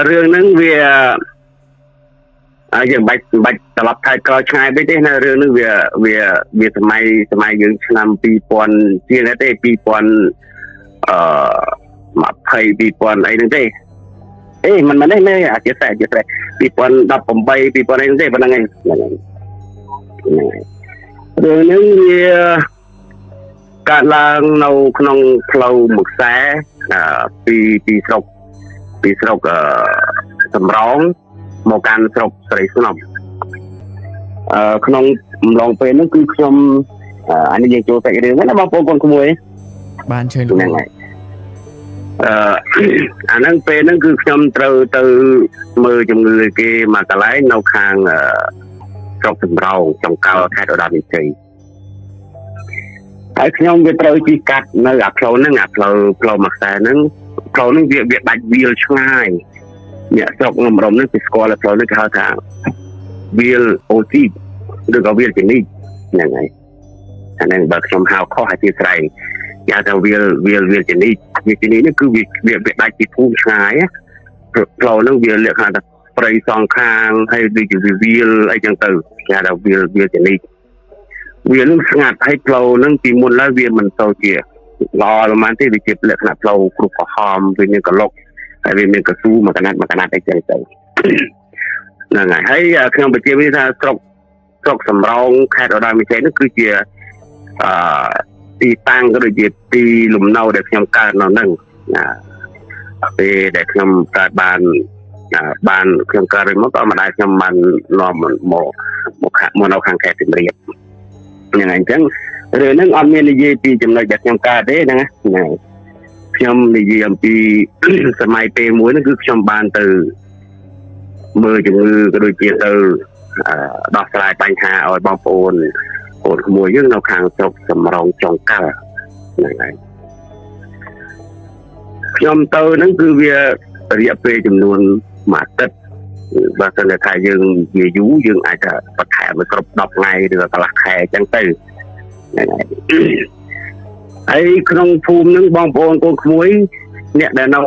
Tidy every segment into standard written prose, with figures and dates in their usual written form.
រឿងហ្នឹងយើងបាច់ត្រឡប់ថយក្រោយឆ្ងាយពេកទេណារឿងហ្នឹងវាសម័យយើងឆ្នាំ2000ជាងទេ20002020អីហ្នឹងទេមិនទេអធិស្ឋាន2018 2000អីហ្នឹងទេប៉ុណ្្នឹងឯងរឿងហ្នឹងវាកើតឡើងនៅក្នុងផ្លូវមួយខ្សែពីស្រុកសំរងមកកាន់ស្រុកស្រីស្នំក្នុងអំឡុងពេលហ្នឹងគឺខ្ញុំអានេះយើងចូលសាច់រឿងហ្នឹងណាបងប្អូនកូនក្មួយបានជើញហ្នឹងហើយអាហ្នឹងពេលហ្នឹងគឺខ្ញុំត្រូវទៅមើលជំងឺគេមកកន្លែងនៅខាងស្រុកសំរងចង្កល់ខេត្តឧត្តរមានជ័យហើយខ្ញុំវាត្រូវជិះកាត់នៅអាផ្លូវហ្នឹងផ្លូវមួយខ្សែហ្នឹងផ្លូវហ្នឹងវាដាច់វាលឆ្ងាយអ្នកស្រុកងំរំនេះគេស្គាល់ផ្លូវនេះគេហៅថាវាលអូស៊ីឬក៏វាលជនីហ្នឹងហើយអាហ្នឹងបើខ្ញុំហៅខុសឲ្យជាស្រ័យគេហៅថាវាលជនីនេះគឺវាដាច់ពីភូមិឆ្ងាយផ្លូវហ្នឹងវាលក្ខណៈថាព្រៃសងខាងហើយដូចជាវាលអីចឹងទៅគេហៅថាវាលជនីវានឹងស្ងាត់ហើយផ្លូវហ្នឹងពីមុនឡើយវាមិនទៅជាល្អប្រហែលទេវាជាលក្ខណៈផ្លូវគ្រុបក្រហមវាមានកលុកហើយវាមានកស៊ូមួយកណាត់អីចឹងទៅហ្នឹងហើយខ្ញុំបញ្ជាក់វាថាស្រុកសំរងខេត្តឧត្តរមានជ័យនោះគឺជាទីតាំងក៏ដូចជាទីលំនៅដែលខ្ញុំកើតនៅហ្នឹងពេលដែលខ្ញុំកើតបានខ្ញុំកើតរួចមកក៏ម្ដាយខ្ញុំបាននាំមកនៅខាងខេត្តសៀមរាបហ្នឹងអញ្ចឹងរឿងហ្នឹងអត់មាននិយាយពីចំណុចដែលខ្ញុំកើតទេហ្នឹងខ្ញុំនិយាយអំពីសម័យពេលមួយហ្នឹងគឺខ្ញុំបានទៅមើលជំងឺក៏ដូចជាទៅដោះស្រាយបញ្ហាឲ្យបងប្អូនកូនក្មួយយើងនៅខាងស្រុកសំរងចុងកលហ្នឹងហើយខ្ញុំទៅហ្នឹងគឺវារយៈពេលចំនួនមួយអាទិត្យបើសិនថាយើងនិយាយយូរយើងអាចថាបន្ថែមមកគ្រប់10ថ្ងៃឬកន្លះខែអញ្ចឹងទៅហ្នឹងហើយក្នុងភូមិហ្នឹងបងប្អូនកូនក្មួយអ្នកដែលនៅ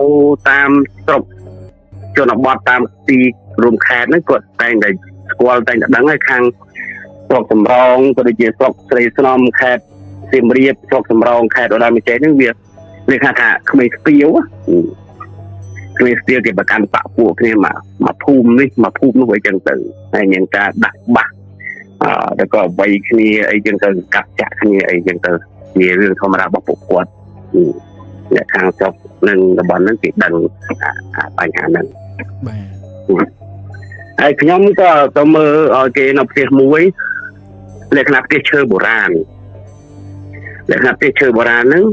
តាមស្រុកជនបទតាមទីរួមខេត្តហ្នឹងគាត់តែងតែស្គាល់តែងតែដឹងហើយខាងស្រុកសំរងក៏ដូចជាស្រុកស្រីស្នំខេត្តសៀមរាបស្រុកសំរងខេត្តឧត្តរមានជ័យហ្នឹងវាថាក្មេងស្ទាវគេប្រកាន់បកពួកគ្នាមកភូមិនេះមកភូមិនោះអីចឹងទៅហើយមានការដាក់បាសแล้วก็វ័យគ្នាអីចឹងទៅកាប់ចាក់គ្នាអីចឹងទៅជារឿងធម្មតារបស់ពួកគាត់អ្នកខាងស្រុកនឹងតំបន់ហ្នឹងគេដឹងបញ្ហាហ្នឹងបាទហើយខ្ញុំក៏ទៅមើលឲ្យគេនៅផ្ទះមួយលក្ខណៈផ្ទះឈើបុរាណហ្នឹង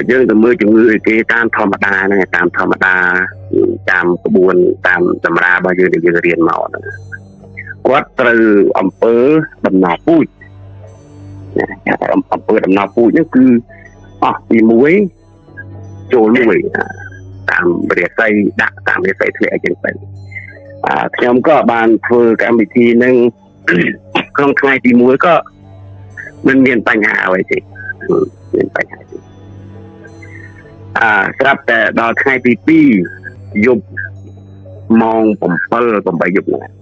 យើងទៅមើលជំងឺឲ្យគេតាមធម្មតាហ្នឹងតាមក្បួនតាមសម្រារបស់យើងដែលយើងរៀនមកហ្នឹងគាត់ត្រូវអំពើដំណពូជអំពើដំណពូជហ្នឹងគឺអស់ពី1ចូល1តាមរាសីដាក់តាមរាសីធ្លាក់អីចឹងទៅខ្ញុំក៏បានធ្វើកម្មវិធីហ្នឹងក្នុងថ្ងៃទី1ក៏មិនមានបញ្ហាអ្វីទេមានបញ្ហាទេស្រាប់តែដល់ថ្ងៃទី2យប់ម៉ោង7 8យប់ហ្នឹង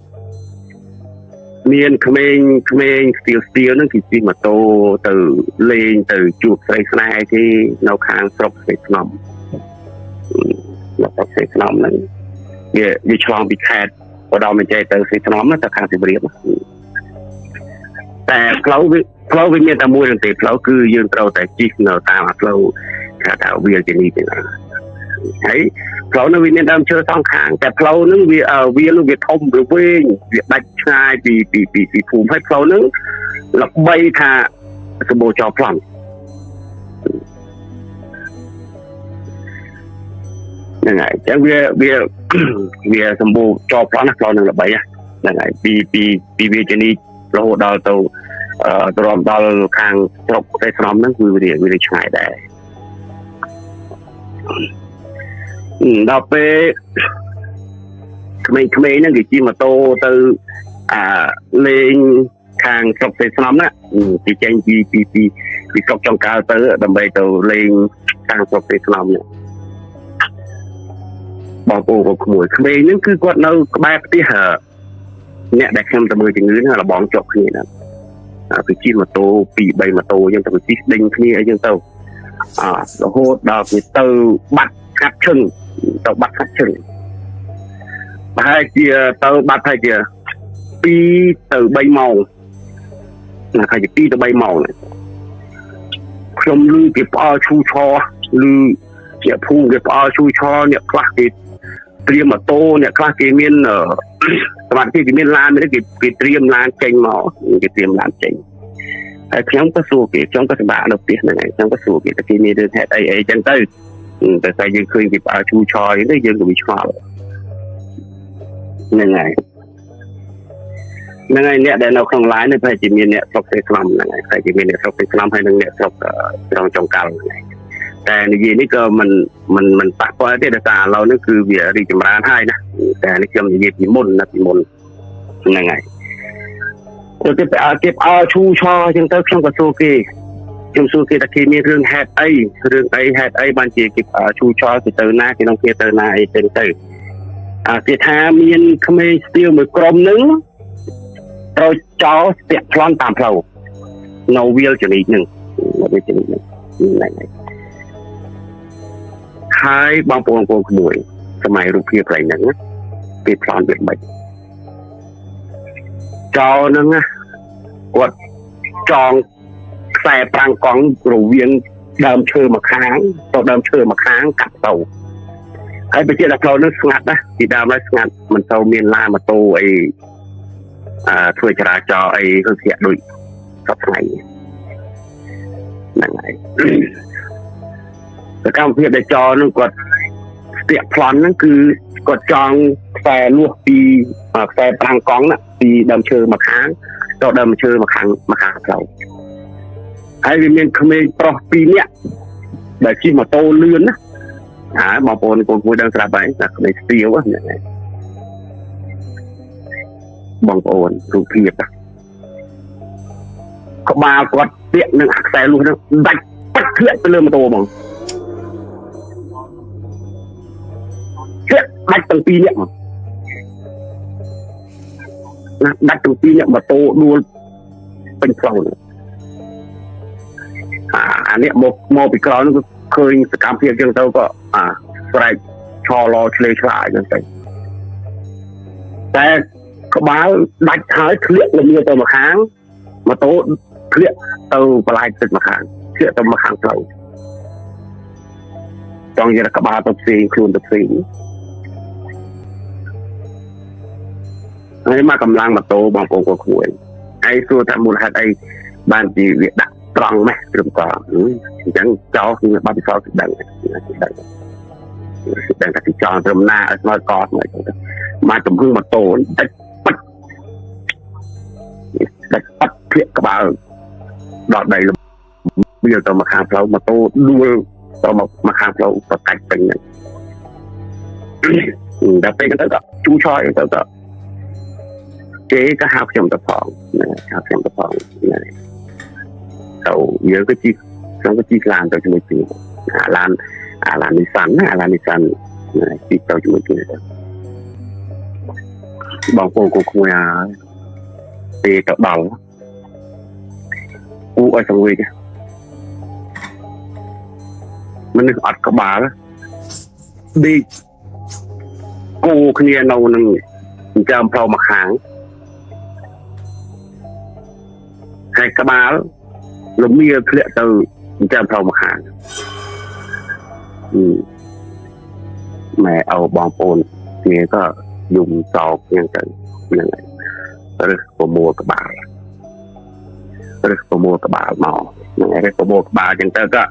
មានក្មេងស្ទៀវហ្នឹងគេជិះម៉ូតូទៅលេងទៅជួបស្រីស្នេហ៍អីទេនៅខាងស្រុកស្រីស្នំហ្នឹងវាឆ្លងពីខេត្តឧត្តរមានជ័យទៅស្រីស្នំទៅខាងសៀមរាបតែផ្លូវវាមានតែមួយទេផ្លូវគឺយើងត្រូវតែជិះនៅតាមផ្លូវគេថាវាលជនីទេហើយផ្លូវនោះវាមានដើមឈើសងខាងតែផ្លូវហ្នឹងវាធំវាវែងវាដាច់ឆ្ងាយពីភូមិហើយផ្លូវហ្នឹងល្បីថាសម្បូរចោលប្លន់ហ្នឹងហើយអញ្ចឹងវាសម្បូរចោលប្លន់ណាផ្លូវហ្នឹងល្បីហ្នឹងហើយពីវាជនីរហូតដល់ទៅទ្រាំដល់ខាងស្រុកតែស្នំហ្នឹងគឺវាឆ្ងាយដែរដល់ពេលក្មេងៗហ្នឹងគេជិះម៉ូតូទៅលេងខាងស្រុកទេស្នំណាគេចេញពីស្រុកចុងកៅទៅដើម្បីទៅលេងខាងស្រុកទេស្នំនេះ បងប្អូនក្មួយក្មេងហ្នឹងគឺគាត់នៅក្បែរផ្ទះអ្នកដែលខ្ញុំទៅមើលជំងឺហ្នឹងរបងជាប់គ្នាហ្នឹងពីជិះម៉ូតូ2-3ម៉ូតូអញ្ចឹងទៅជិះដេញគ្នាអីចឹងទៅរហូតដល់គេទៅបាត់ខាត់ឈឹងប្រហែលជាទៅបាត់ហើយជា2 ទៅ 3 ម៉ោងណាហើយជា2 ទៅ 3 ម៉ោងខ្ញុំឮគេផ្អើលឈូឆរឮជាភូមិគេផ្អើលឈូឆរអ្នកខ្លះគេត្រៀមម៉ូតូអ្នកខ្លះគេមានសមត្ថភាពគេមានឡានគេត្រៀមឡានចេញមកគេត្រៀមឡានចេញហើយខ្ញុំក៏សួរគេខ្ញុំក៏សម្រាប់នៅផ្ទះហ្នឹងហើយខ្ញុំក៏សួរគេថាគេមានរឿងហេតុអីចឹងទៅតែយើងឃើញគេផ្អើលឈូឆរអីទៅយើងក៏វាឆ្ងល់ហ្នឹងហើយអ្នកដែលនៅក្នុង line នេះប្រហែលជាមានអ្នកស្រុកទេខ្លំហ្នឹងហើយប្រហែលជាមានអ្នកស្រុកទេខ្លំហើយនឹងអ្នកស្រុកត្រង់ចុងកាល់ហ្នឹងតែនិយាយនេះក៏មិនប៉ះពាល់ទេដោយសារឥឡូវនេះគឺវារីកចម្រើនហើយណាតែនេះខ្ញុំនិយាយពីមុនហ្នឹងហើយគេផ្អើលឈូឆរអញ្ចឹងទៅខ្ញុំក៏សួរគេថាគេមានរឿងហេតុអីបានជាគេផ្អើលឈូឆរគេទៅណាគេនឹងគេទៅណាអីទៅគេថាមានក្មេងស្ទាវមួយក្រុមហ្នឹងត្រូវចោលស្ទាក់ប្លន់តាមផ្លូវនៅវាលចនីហ្នឹងហើយបងប្អូនក្មួយសម័យរូបភាពហ្នឹងគេប្លន់វាមិនចោលហ្នឹងគាត់ចងខ្សែប្រាំងកង់រវាងដើមឈើមួយខាងទៅដើមឈើមួយខាងកាត់ទៅហើយបញ្ជាក់ថាផ្លូវនោះស្ងាត់ណាពីដើមឡើយស្ងាត់មិនទៅមានឡានម៉ូតូអីធ្វើចរាចរណ៍អីគឺធាក់ដូចសពថ្ងៃហ្នឹងហើយសកម្មភាពដែលចរនោះគាត់ស្ទាក់ប្លន់ហ្នឹងគឺគាត់ចង់ខ្សែលួសពីខ្សែប្រាំងកង់ណាពីដើមឈើមួយខាងទៅដើមឈើមួយខាងផ្លូវហើយវាមានក្មេងប្រុស2នាក់ដែលជិះម៉ូតូលឿនណាបងប្អូនកូនមួយដឹងស្រាប់ហើយថាក្មេងស្ទាវហ្នឹងហើយបងប្អូនរូបភាពក្បាលគាត់ពាក់នឹងខ្សែលួសហ្នឹងដាច់បាត់ធ្លាក់ទៅលើម៉ូតូហ្មងធ្លាក់ដាច់ទាំងពីរនាក់មកណាដាច់ទាំងពីរនាក់ម៉ូតូដួលពេញផ្លូវអានេះមកពីក្រោយនោះឃើញសកម្មភាពចឹងទៅក៏ស្រែកឆឡឆ្លេឆ្លាចឹងទៅតែក្បាលដាច់ហើយធ្លាក់លំទៅម្ខាងម៉ូតូធ្លាក់ទៅបន្លាយទឹកម្ខាងធ្លាក់ទៅម្ខាងផ្លូវចង់និយាយថាក្បាលទៅផ្សេងខ្លួនទៅផ្សេងហើយមកកម្លាំងម៉ូតូបងប្អូនក៏គួរហើយសួរថាមូលហេតុអីបានជាវាដាក់ត្រង់ម៉េះត្រឹមតអញ្ចឹងចោលគឺបាត់ពិសោធន៍ដឹងថាទីចោលត្រឹមណាឲ្យស្មើកតមកមកទំហឹងម៉ូតូដាច់ប៉ាត់ភ្លាក់ក្បាលដល់ដីវាទៅមកខាងផ្លូវម៉ូតូដួលទៅមកខាងផ្លូវប្រកាច់ពេញហ្នឹងដល់ពេលទៅក៏ជូឆយទៅក៏គេក៏ហៅខ្ញុំទៅផងហៅខ្ញុំទៅផងទៅយើងក៏ជិះឡានទៅជាមួយគ្នាឡាននីសាន់ជិះទៅជាមួយគ្នាទៅបងប្អូនគូក្មួយពេលទៅដល់គូឲ្យសង្វីមនុស្សអត់ក្បាលដេកគូគ្នានៅនឹងចាំផ្លូវមកខាងហើយក្បាលលំមៀធ្លាក់ទៅចាំផ្លូវមកខាងម៉ែអោបងប្អូនគ្នាក៏យំសោកយ៉ាងទៅហ្នឹងហើយរើសប្រមូលក្បាលមកហ្នឹងហើយរើសប្រមូលក្បាលអញ្ចឹងទៅក៏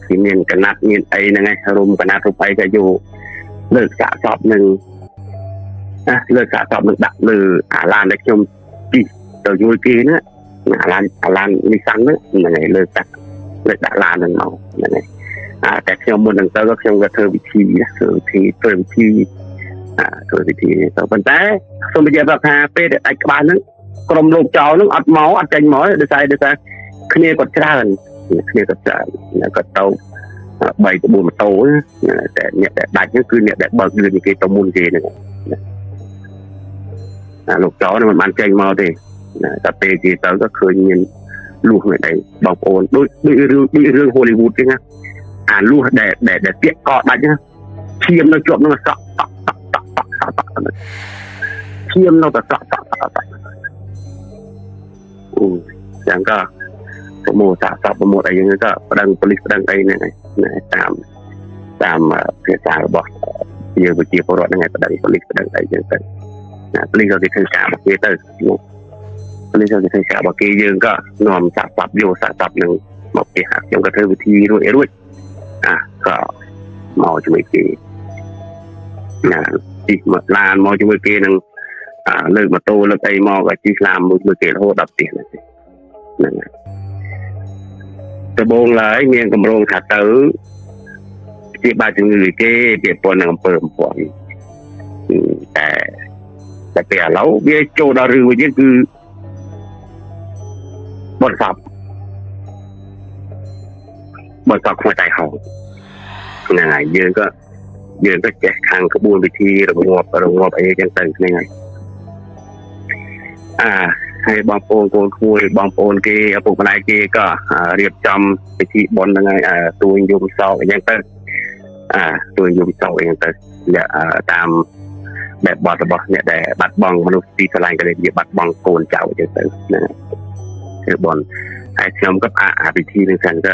គឺមានកណាត់មានអីហ្នឹងឯងរុំកណាត់រូបអីក៏យកលើកសាកសពនឹងលើកសាកសពនឹងដាក់លើឡានដែលខ្ញុំជិះទៅយល់គេណាអាឡាននីសាន់ហ្នឹងហើយលើកដាក់ឡានហ្នឹងមកហ្នឹងហើយតែខ្ញុំមុននឹងទៅក៏ខ្ញុំក៏ធ្វើវិធីទៅប៉ុន្តែសូមបញ្ជាក់ថាពេលដែលដាច់ក្បាលហ្នឹងក្រុមលោកចៅហ្នឹងអត់ចេញមកដោយសារគ្នាគាត់ច្រើនគាត់ទៅ 3 4 ម៉ូតូតែអ្នកដែលដាច់ហ្នឹងគឺអ្នកដែលបើកលឿនគេទៅមុនគេហ្នឹងលោកចោនឹងមិនបានចេញមកទេតែពេលគេទៅក៏ឃើញមានលួសនៅដែរបងប្អូនដូចរឿង Hollywood ទេណាអាលួសដែលពាក់កដាច់ណាឈាមនៅជាប់នឹងសក់ឈាមនៅតែសក់ចឹងក៏ប្រមូលសាកសពប្រមូលអីហ្នឹងក៏ប្តឹងប៉ូលីសប្តឹងអីហ្នឹងតាមភាសារបស់យើងប្រជាពលរដ្ឋហ្នឹងឯងប្តឹងប៉ូលីសប្តឹងអីចឹងទៅប៉ូលីសក៏គេធ្វើការរបស់គេទៅប៉ូលីសក៏គេធ្វើការរបស់គេយើងក៏នាំសាកសពយកសាកសពនឹងមកផ្ទះខ្ញុំក៏ធ្វើវិធីរួចក៏មកជាមួយគេទីមកឡានមកជាមួយគេនឹងលើកម៉ូតូលើកអីមកឲ្យជិះឡានមួយគេរហូតដល់ផ្ទះហ្នឹងដំបូងឡើយមានកម្រងថាទៅជាបាជំងឺគេពាក់ព័ន្ធនឹងអំពើបំពាន់តែពេលឥឡូវវាចូលដល់រឿងវិញគឺបទសពខ្មោចតៃហោហ្នឹងហើយយើងក៏ចេះខាងក្បួនវិធីរងាប់អីចឹងទៅហ្នឹងហើយហើយបងប្អូនកូនក្មួយបងប្អូនគេឪពុកម្ដាយគេក៏រៀបចំពិធីបុណ្យហ្នឹងហើយទួញយំសោកអញ្ចឹងទៅទួញយំសោកអញ្ចឹងទៅតាមបែបបទរបស់អ្នកដែលបាត់បង់មនុស្សទីស្រឡាញ់ក៏និយាយបាត់បង់កូនចៅអញ្ចឹងទៅណាគឺបុណ្យហើយខ្ញុំក៏ពិធីហ្នឹងសិនទៅ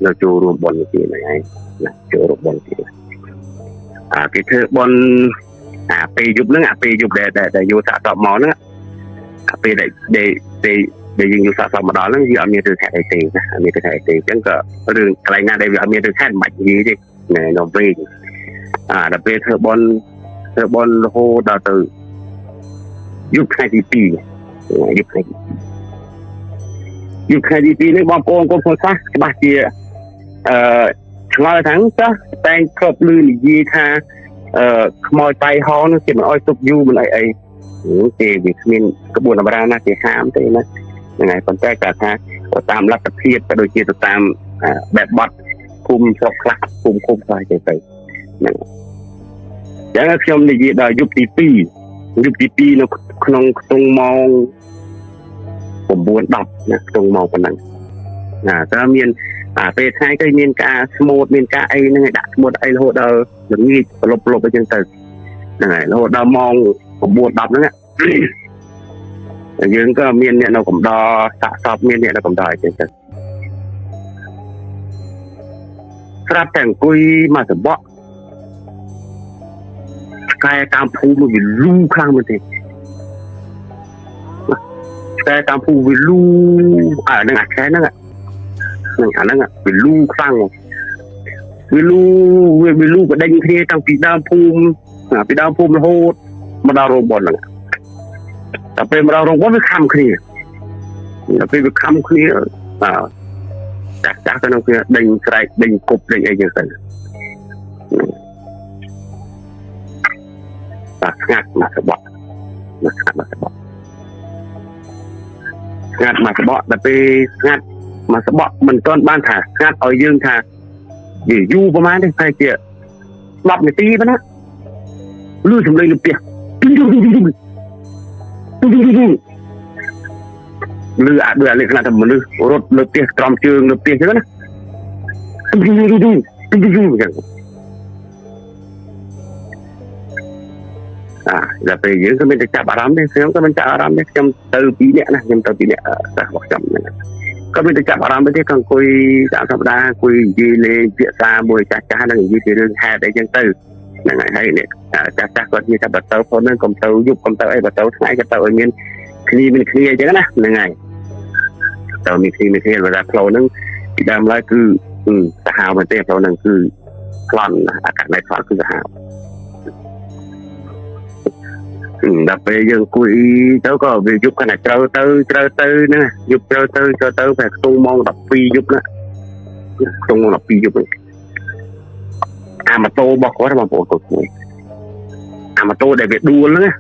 នៅចូលរួមបុណ្យទីហ្នឹងហើយណាចូលរួមបុណ្យទីគេធ្វើបុណ្យពេលយប់ហ្នឹងពេលយប់ដែលយកសាកសពមកហ្នឹងពេលដែលយើងយកសាកសពមកដល់ហ្នឹងយើងអត់មានទៅខែអីទេណាអត់មានទៅខែអីទេអញ្ចឹងក៏រឿងកន្លែងណាដែលវាអត់មានទៅខែមិនបាច់និយាយទេនៅវិញដល់ពេលធ្វើបុណ្យរហូតដល់ទៅយប់ថ្ងៃទី2យប់ថ្ងៃទី2នេះបងប្អូនកូនសាសច្បាស់ជាឆ្ងល់ថាតែងគ្របលឺនិយាយថាខ្មោចតៃហោនោះគេមិនអោយទុកយូរមិនអីទេវាគ្មានក្បួនអបរាណាគេហាមទេណាហ្នឹងហើយប៉ុន្តែគាត់ថាតាមលទ្ធភាពក៏ដូចជាទៅតាមបែបបទគុំស្រុកខ្លះគុំខ្លះទៅហ្នឹងចឹងខ្ញុំនិយាយដល់យប់ទី2នៅក្នុងខ្ទង់ម៉ោង 9-10 ណាខ្ទង់ម៉ោងប៉ុណ្ណឹងតើមានពេលថ្ងៃទៅមានការស្មូតមានការអីហ្នឹងឲ្យដាក់ស្មូតអីរហូតដល់ល្ងាចប្រឡប់អញ្ចឹងទៅហ្នឹងហើយរហូតដល់ម៉ោង 9-10 ហ្នឹងយើងក៏មានអ្នកនៅកំដរសាកសពមានអ្នកនៅកំដរអញ្ចឹងទៅស្រាប់តែអង្គុយមកសបកស្កាយតាមភូមិវាលូខ្លាំងមែនទេស្កាយតាមភូមិវាលូហ្នឹងអាខែហ្នឹងវាលូខ្លាំងវាលូបដិញគ្នាតាំងពីដើមភូមិរហូតមកដល់រោងបុណ្យហ្នឹងតែពេលមកដល់រោងបុណ្យវាខំគ្នាដល់ពេលវាខំគ្នាចាស់ទៅនឹងគ្នាដេញស្រែកដេញគប់ដេញអីចឹងទៅស្ងាត់មកសបកដល់ពេលស្ងាត់មកសបកមិនទាន់បានថាស្ងាត់ឲ្យយើងថាវាយូរប្រហែលទេតែជា10 នាទីប៉ុណ្ណាលឺសំឡេងលើផ្ទះលឺដូចអាលក្ខណៈថាមនុស្សរត់លើផ្ទះក្រំជើងលើផ្ទះចឹងណាដល់ពេលយើងក៏មានតែចាប់អារម្មណ៍ដែរខ្ញុំក៏មិនចាប់អារម្មណ៍ដែរខ្ញុំទៅ2 នាក់ណាខ្ញុំទៅ2 នាក់សាសរបស់ខ្ញុំហ្នឹងក៏មានតែចាប់អារម្មណ៍ដែរក៏អង្គុយតាមធម្មតាអង្គុយនិយាយលេងពាក្យសារមួយចាស់ហ្នឹងនិយាយពីរឿងហេតុអីចឹងទៅហ្នឹងហើយនេះចាស់គាត់និយាយថាបើទៅផងហ្នឹងកុំទៅយប់កុំទៅអីបើទៅថ្ងៃក៏ទៅឲ្យមានគ្នាអញ្ចឹងណាហ្នឹងហើយទៅមានគ្នាបើថាផ្លូវហ្នឹងពីដើមឡើយគឺសាហាវមែនទេផ្លូវហ្នឹងគឺក្លន់អាកាសនៃផ្លូវគឺសាហាវដល់ពេលយើងអង្គុយទៅក៏វាយប់កាន់តែត្រូវទៅហ្នឹងយប់ត្រូវទៅតែខ្ទង់ម៉ោង 12 យប់ណាខ្ទង់ម៉ោង 12 យប់ម៉ូតូរបស់គាត់បងប្អូនគាត់មួយម៉ូតូដែលវាដួលហ្នឹង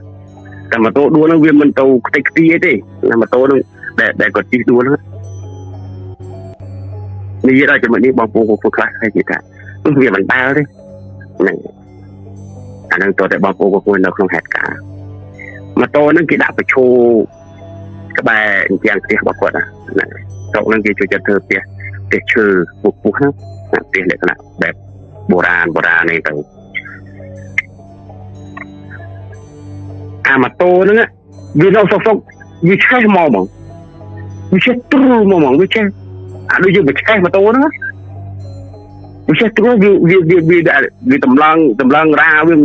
តែម៉ូតូដួលហ្នឹងវាមិនទៅខ្ទេចខ្ទីទេម៉ូតូហ្នឹងដែលគាត់ជិះដួលហ្នឹងនិយាយដល់ចំណុចនេះបងប្អូនគាត់ខ្លះគេថា វាមិនដើរទេហ្នឹងអានឹងតើបងប្អូនក៏គួរនៅក្នុងហេតុការណ៍ម៉ូតូហ្នឹងគេដាក់បញ្ឈរក្បែរអញ្ចឹងផ្ទះរបស់គាត់ហ្នឹងស្រុកហ្នឹងគេជួយចាត់ធ្វើផ្ទះឈើពុះហ្នឹងផ្ទះលក្ខណៈបែបបុរាណនេះទៅអាម៉ូតូហ្នឹងវានៅសុកវាឆេះមកហ្មងវាឆេះទ្រូមកហ្មងវាឆេះអាដូចយើងបញ្ឆេះម៉ូតូហ្នឹងវាចេះទ្រូវាតម្លឹងរាវាង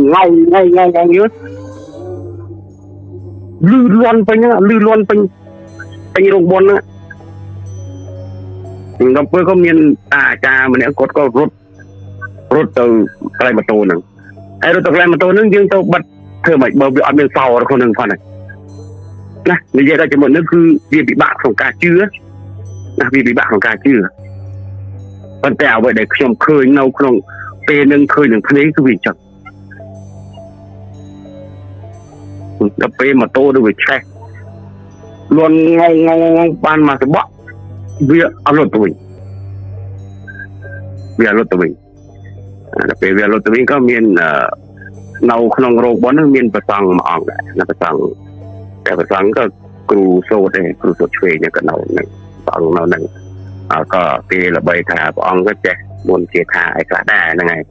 ងយើលឺលន់ពេញរោងបុនហ្នឹងដល់ពេលក៏មានអាចារ្យម្នាក់គាត់ក៏រត់ទៅកន្លែងម៉ូតូហ្នឹងហើយរត់ទៅកន្លែងម៉ូតូហ្នឹងយើងទៅបិទធ្វើម៉េចបើវាអត់មានសោរបស់ខ្លួនហ្នឹងផងណានិយាយដល់ចំណុចនេះគឺវាពិបាកក្នុងការជឿណាវាពិបាកក្នុងការជឿប៉ុន្តែអ្វីដែលខ្ញុំឃើញនៅក្នុងពេលនឹងឃើញនឹងភ្នែកគឺវាចឹងដល់ពេលម៉ូតូទៅវាឆេះលន់ងងបានមកសបកវាអត់លុតទៅវិញដល់ពេលវាលុតទៅវិញក៏មាននៅក្នុងរោងបុណ្យមានប្រសង់មួយអង្គដែរណាប្រសង់តែប្រសង់ក៏គ្រូសូត្រដែរគ្រូសូត្រឆ្វេងក៏នៅនឹងព្រះអង្គនៅនឹងក៏ពេលល្បីថាព្រះអង្គក៏ចេះមុនជាថាអីខ្លះដែរហ្នឹងហើយ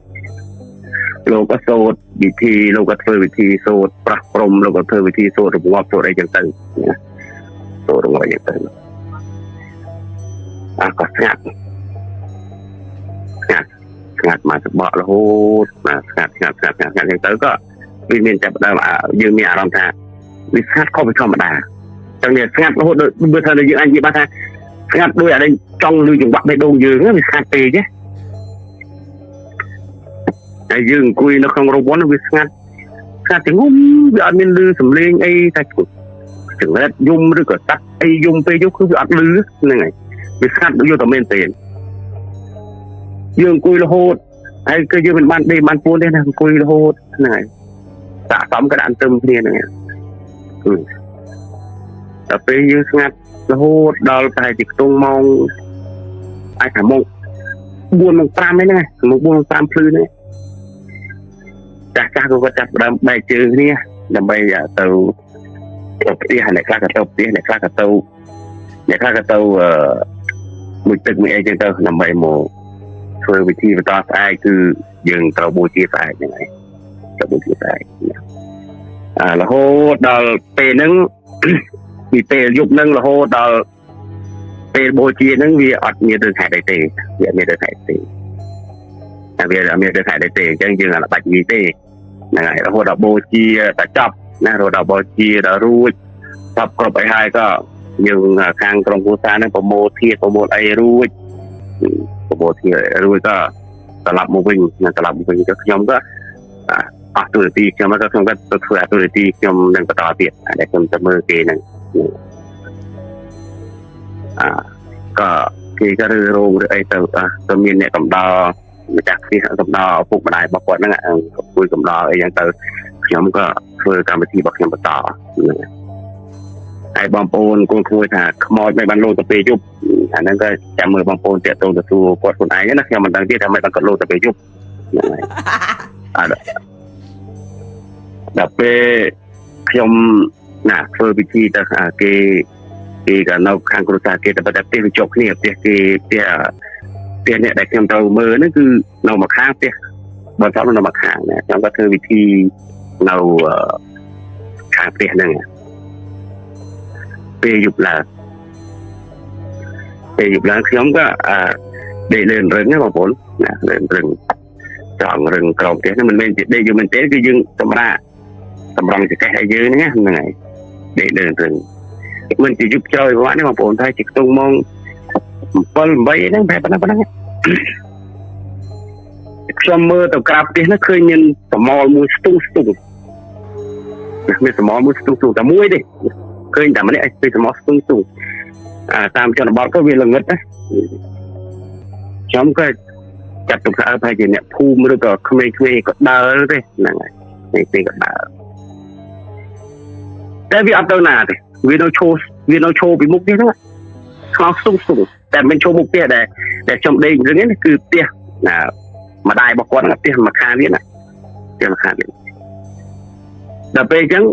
លោកក៏សូត្រវិធីលោកក៏ធ្វើវិធីសូត្រប្រះព្រំលោកក៏ធ្វើវិធីសូត្ររងាប់សូត្រអីចឹងទៅសូត្ររងាប់ចឹងទៅក៏ស្ងាត់មកសបករហូតស្ងាត់ចឹងទៅក៏វាមានចាប់ដើមយើងមានអារម្មណ៍ថាវាស្ងាត់ខុសពីធម្មតាចឹងវាស្ងាត់រហូតដូចបើថាយើងអាចនិយាយបានថាស្ងាត់ដូចអានេះចង់លឺចង្វាក់បេះដូងយើងវាស្ងាត់ពេកទេហើយយើងអង្គុយនៅក្នុងរោងបុណ្យវាស្ងាត់ទាំងងុំវាអត់មានលឺសំឡេងអីថាចង្រិតយំឬក៏តាក់អីយំពេកយប់គឺវាអត់លឺហ្នឹងហើយវាស្ងាត់ដូចយកតែមែនទេយើងអង្គុយរហូតហើយគឺយើងមិនបានដេកបានពួនទេណាអង្គុយរហូតហ្នឹងហើយសាកសមក៏ដាក់ទៅគ្នាហ្នឹងហើយតែពេលយើងស្ងាត់រហូតដល់ប្រហែលជាខ្ទង់ម៉ោងអាចថាម៉ោង 4:05 ហ្នឹងម៉ោង 4:05 ភ្លឺហ្នឹងចាស់ក៏គាត់ចាប់ដើមបែកជើងគ្នាដើម្បីទៅផ្ទះអ្នកខ្លះក៏ទៅផ្ទះអ្នកខ្លះក៏ទៅមួយទឹកមួយអីចឹងទៅដើម្បីមកធ្វើវិធីបន្តស្អែកគឺយើងត្រូវបូជាស្អែកហ្នឹងហើយទៅបូជាស្អែករហូតដល់ពេលហ្នឹងពីពេលយប់ហ្នឹងរហូតដល់ពេលបូជាហ្នឹងវាអត់មានរឿងខែដៃទេវាអត់មានរឿងខែទេតែវាអត់មានរឿងខែដៃទេអញ្ចឹងយើងអត់បាច់និយាយទេហ្នឹងហើយរហូតដល់បូជាតែចប់ណារហូតដល់បូជាដល់រួចចប់គ្រប់អីហើយក៏យើងខាងក្រុមគ្រួសារហ្នឹងប្រមូលធាតុប្រមូលអីរួចក៏ត្រឡប់មកវិញទៅខ្ញុំក៏អស់ទូរទស្សន៍ខ្ញុំក៏ទៅធ្វើទូរទស្សន៍ខ្ញុំនឹងបន្តទៀតដែលខ្ញុំទៅមើលគេហ្នឹងក៏គេក៏រោងឬអីទៅមានអ្នកកំដរម្ចាស់ផ្ទះកំដរឪពុកម្ដាយរបស់គាត់ហ្នឹងគួយកំដរអីយ៉ាងទៅខ្ញុំក៏ធ្វើកម្មវិធីរបស់ខ្ញុំបន្តហ្នឹងហើយបងប្អូនគួរថាខ្មោចមិនបានលោតទៅពេលយប់អាហ្នឹងក៏ចាំមើលបងប្អូនតាក់ទងទៅសួរគាត់ខ្លួនឯងណាខ្ញុំមិនដឹងទេថាមិនបានគាត់លោតទៅពេលយប់ហ្នឹងហើយដល់ពេលខ្ញុំធ្វើពិធីទៅគេក៏នៅខាងគ្រួសារគេតែផ្ទះវាជាប់គ្នាផ្ទះអ្នកដែលខ្ញុំទៅមើលហ្នឹងគឺនៅមួយខាងផ្ទះបើតាមនៅមួយខាងណាខ្ញុំក៏ធ្វើវិធីនៅខាងផ្ទះហ្នឹងពេលយប់ឡើងខ្ញុំក៏ដេកលើរឹងណាបងប្អូនណាលើរឹងចង់រឹងក្រោមផ្ទះហ្នឹងមិនមែនជាដេកយើងមែនទេគឺយើងសម្រង់ចកេះឲ្យយើងហ្នឹងហើយដេកលើរឹងមិនជាយប់ជ្រៅវត្តនេះបងប្អូនថាជាខ្ទង់ម៉ោង 7 8ហ្នឹងបែបហ្នឹងខ្ញុំមើលទៅក្រៅផ្ទះហ្នឹងឃើញមានសមោលមួយស្ទុងមានសមោលមួយស្ទុងតែមួយទេឃើញតែម្នាក់ឯងពីសមោលស្ទុងតាមជនបទក៏វាល្ងឹតណាខ្ញុំក៏ចាត់ទុកថាប្រហែលជាអ្នកភូមិឬក៏ក្មេងៗក៏ដើរទេហ្នឹងហើយពេលក៏ដើរតែវាអត់ទៅណាទេវានៅឈរពីមុខនេះហ្នឹងខ្លោស្ទុងតែមិនឈរមុខផ្ទះដែលខ្ញុំដេករឿងនេះគឺផ្ទះ ម្ដាយរបស់គាត់ផ្ទះមួយខាងទៀតណាផ្ទះមួយខាងទៀតដល់ពេលអញ្ចឹង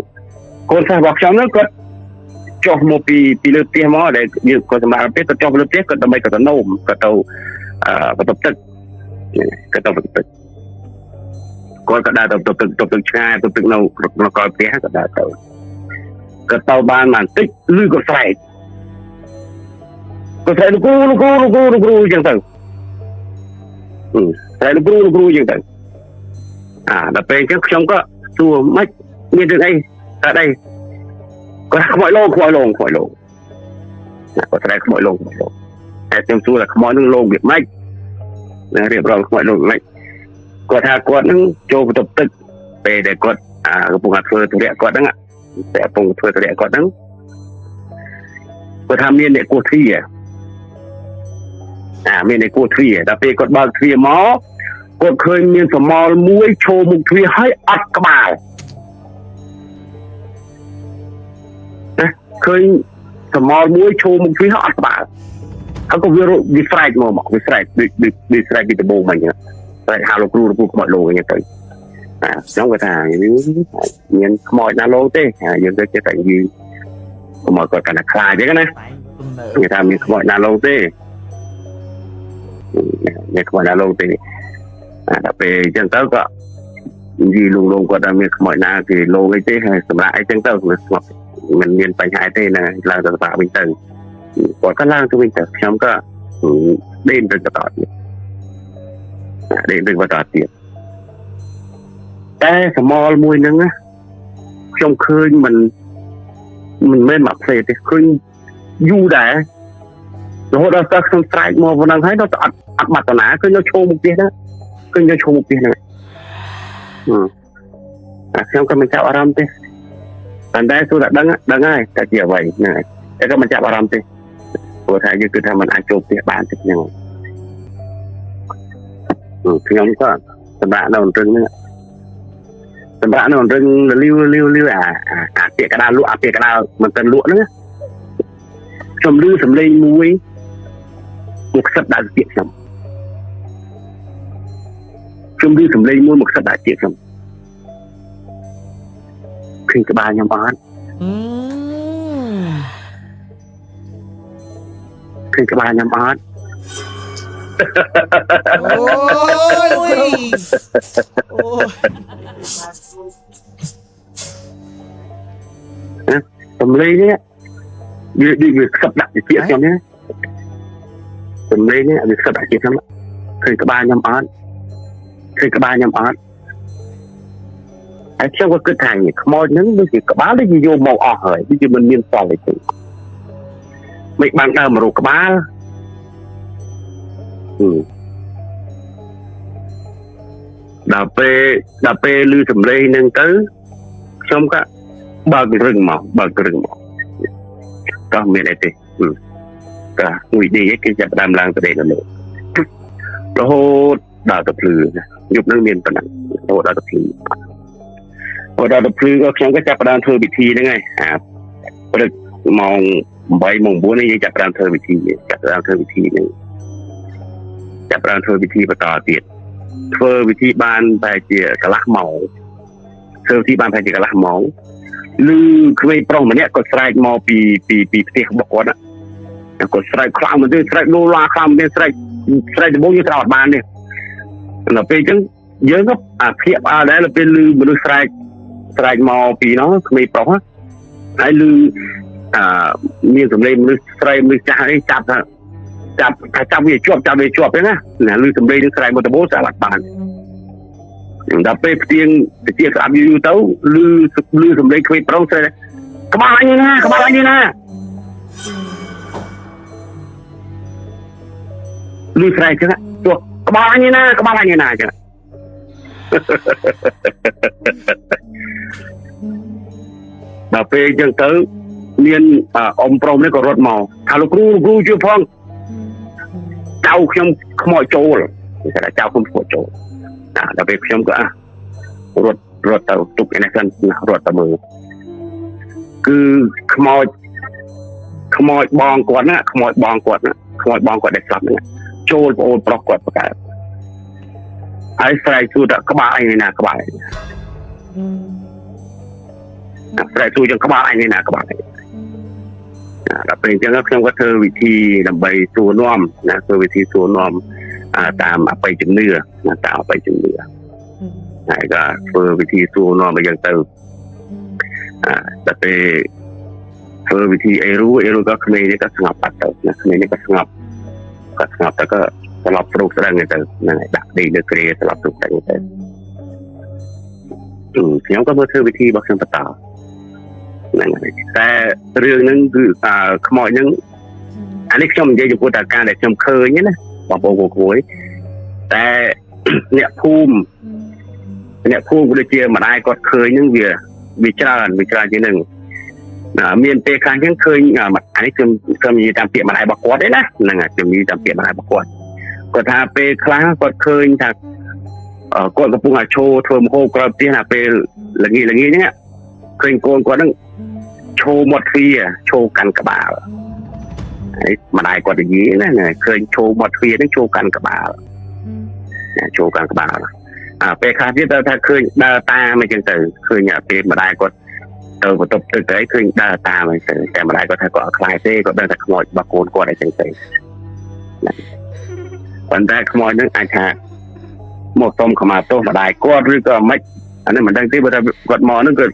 កូនសិស្សរបស់ខ្ញុំហ្នឹងគាត់ចុះមកពីលើផ្ទះមកដែលយើងគាត់សម្រាប់ពេលគាត់ចុះលើផ្ទះគាត់ដើម្បីគាត់ទៅនោមគាត់ទៅបន្ទប់ទឹកគាត់ទៅបន្ទប់ទឹកគាត់ក៏ដើរទៅបន្ទប់ទឹកឆ្ងាយបន្ទប់ទឹកនៅក្រោយផ្ទះគាត់ដើរទៅគាត់ទៅបានបន្តិចឮគាត់ស្រែកលោកគ្រូអញ្ចឹងទៅស្រែកលោកគ្រូអញ្ចឹងទៅដល់ពេលអញ្ចឹងខ្ញុំក៏សួរមិនមានរឿងអីតែអីគាត់ខ្មោចលងគាត់ស្រែកខ្មោចលងតែខ្ញុំសួរថាខ្មោចនឹងលងវាម៉េចរៀបរាប់ខ្មោចលងម៉េចគាត់ថាគាត់នឹងចូលបន្ទប់ទឹកពេលដែលគាត់កំពុងធ្វើธุរៈគាត់ហ្នឹងតែកំពុងធ្វើธุរៈគាត់ហ្នឹងគាត់ថាមានអ្នកគោះទ្វារមានអ្នកគោះទ្វារដល់ពេលគាត់បើកទ្វារមកគាត់ឃើញមានសមល់មួយឈោមុខទ្វារហើយអត់ក្បាលឃើញសមល់មួយឈោមុខទ្វារហើយអត់ក្បាលហើយក៏វាស្រែកមកវាស្រែកពីដំបូងមកអញ្ចឹងស្រែកហៅលោកគ្រូខ្មោចលោកអញ្ចឹងទៅខ្ញុំគាត់ថាមានខ្មោចណាលោកទេយើងទៅចេះតែនិយាយខ្មោចគាត់កាន់តែខ្លាចអញ្ចឹងណាគេថាមានខ្មោចណាលោកទេមានខ្មោចណាលោកទេដល់ពេលអញ្ចឹងទៅក៏និយាយលងគាត់ថាមានខ្មោចណាគេលោកអីទេហើយសម្រាប់អីចឹងទៅស្ងប់មិនមានបញ្ហាទេណាឡើងទៅបាក់វិញទៅគាត់ក៏ឡើងទៅវិញទៅខ្ញុំក៏ដេញទៅបន្តទៀតតែសមល់មួយហ្នឹងខ្ញុំឃើញមិនមែនមកផ្សេងទេឃើញយូរដែររហូតដល់ខ្ញុំស្រែកមកប៉ុណ្ណឹងហើយដល់អត់បាត់តាណាឃើញយកឈោមុខផ្ទះហ្នឹងខ្ញុំក៏មិនចាប់អារម្មណ៍ទេប៉ុន្តែទោះតែដឹងហើយតែជាអ្វីហ្នឹងហើយតែក៏មិនចាប់អារម្មណ៍ទេព្រោះថាយើងគឺថាมันអាចចូលផ្ទះបានទេខ្ញុំក៏សម្រាប់នៅរឹងហ្នឹងសម្រាប់នៅរឹងលាវអាពាក្យកដាលលក់អាពាក្យកដាលមិនទាន់លក់ហ្នឹងខ្ញុំឮសំឡេងមួយមកខ្សឹបដាក់ពាក្យខ្ញុំឮសំឡេងមួយមកខ្សឹបដាក់ពាក្យខ្ញុំឃើញក្បាលខ្ញុំអត់ឃើញក្បាលខ្ញុំអត់សំឡេងនេះវាខ្សឹបដាក់ពាក្យខ្ញុំនេះសំឡេងនេះវាខ្សឹបដាក់ពាក្យខ្ញុំឃើញក្បាលខ្ញុំអត់ហើយខ្ញុំក៏គិតថាខ្មោចហ្នឹងដូចជាក្បាលដូចជាយកមកអស់ហើយដូចជាមិនមានសល់ទេមិនបានដើរមករកក្បាលដល់ពេលឮសំឡេងហ្នឹងទៅខ្ញុំក៏បើករឹងមកតោះមានអីទេក៏មួយដេកគេចាប់ដើមឡើងទៅដេកនៅលើរហូតដល់ទៅភ្លឺយប់នឹងមានប៉ុណ្ណឹងរហូតដល់ទៅភ្លឺក៏ខ្ញុំក៏ចាប់ដើមធ្វើពិធីហ្នឹងហើយព្រឹកម៉ោង 8 ម៉ោង 9 នេះយើងចាប់ដើមធ្វើពិធីហ្នឹងចាប់ដើមធ្វើពិធីបន្តទៀតធ្វើពិធីបានតែជាកន្លះម៉ោងឬក្មេងប្រុសម្នាក់ក៏ស្រែកមកពីផ្ទះរបស់គាត់គាត់ស្រែកខ្លាំងមែនទេស្រែកលោឡាខ្លាំងមែនទេស្រែកដំបូងយើងត្រូវអត់បានទេដល់ពេលអញ្ចឹងយើងក៏ភៀបដែរដល់ពេលឮមនុស្សស្រែកមកពីនោះក្មេងប្រុសហើយឮមានសំឡេងមនុស្សស្រីមនុស្សចាស់អីចាប់វាជាប់ចឹងណាឮសំឡេងនឹងស្រែកមកដំបូងស្អាតបានដល់ពេលផ្ទៀងទៅស្អាតយូរទៅឮសំឡេងក្មេងប្រុសស្រែកក្បាលអញណាឮស្រែកចឹងទោះក្បាលអញណាចឹងដល់ពេលអញ្ចឹងទៅមានអ៊ំប្រុសនេះក៏រត់មកថាលោកគ្រូជួយផងចៅខ្ញុំខ្មោចចូលគេថាចៅខ្ញុំខ្មោចចូលដល់ពេលខ្ញុំក៏រត់ទៅទុកឯនេះសិនរត់ទៅមើលគឺខ្មោចបងគាត់ណាខ្មោចបងគាត់ដែលស្លាប់ហ្នឹងចូលប្អូនប្រុសគាត់ប្រកែ ហើយស្រែកសួរថាក្បាលអញណាក្បាលស្រែកសួរចឹងក្បាលអញណាក្បាលដល់ពេលអញ្ចឹងខ្ញុំក៏ធ្វើវិធីដើម្បីសួរនាំណាធ្វើវិធីសួរនាំតាមអបិយជំនឿណាតាមអបិយជំនឿហើយក៏ធ្វើវិធីសួរនាំអញ្ចឹងទៅដល់ពេលធ្វើវិធីអេរូក៏ក្មេងនេះក៏ស្ងប់បាត់ទៅណាក្មេងនេះក៏ស្ងប់ទៅក៏ស្លាប់ព្រុសស្ដឹងទៅហ្នឹងហើយដាក់ដេកលើគ្រាស្លាប់ព្រុសស្ដឹងទៅខ្ញុំក៏មើលធ្វើវិធីរបស់ខ្ញុំបន្តហ្នឹងហើយតែរឿងហ្នឹងគឺខ្មោចហ្នឹងអានេះខ្ញុំនិយាយចំពោះតែការដែលខ្ញុំឃើញណាបងប្អូនគួយតែអ្នកភូមិក៏ដូចជាម្ដាយគាត់ឃើញហ្នឹងវាច្រើនជាងហ្នឹងមានពេលខ្លះចឹងឃើញអានេះខ្ញុំនិយាយតាមពាក្យម្ដាយរបស់គាត់ទេណាហ្នឹងហើយខ្ញុំនិយាយតាមពាក្យម្ដាយរបស់គាត់ថាពេលខ្លះគាត់ឃើញថាគាត់កំពុងតែឈោធ្វើម្ហូបក្រោយផ្ទះណាពេលល្ងាចហ្នឹងឃើញកូនគាត់ហ្នឹងឈោមាត់ទ្វារឈោកាន់ក្បាលហើយម្ដាយគាត់និយាយណាឃើញឈោមាត់ទ្វារហ្នឹងឈោកាន់ក្បាលឈោកាន់ក្បាលពេលខ្លះទៀតថាឃើញដើរតាមអញ្ចឹងទៅឃើញពេលម្ដាយគាត់ទៅបន្ទប់ទឹកទៅឃើញដើរតាមអញ្ចឹងតែម្ដាយគាត់ថាគាត់អត់ខ្លាចទេគាត់ដឹងថាខ្មោចរបស់កូនគាត់អញ្ចឹងទៅប៉ុន្តែខ្មោចហ្នឹងអាចថាមកសុំខមាទោសម្ដាយគាត់ឬក៏មិនអានេះមិនដឹងទេបើថាគាត់មកហ្នឹងគឺ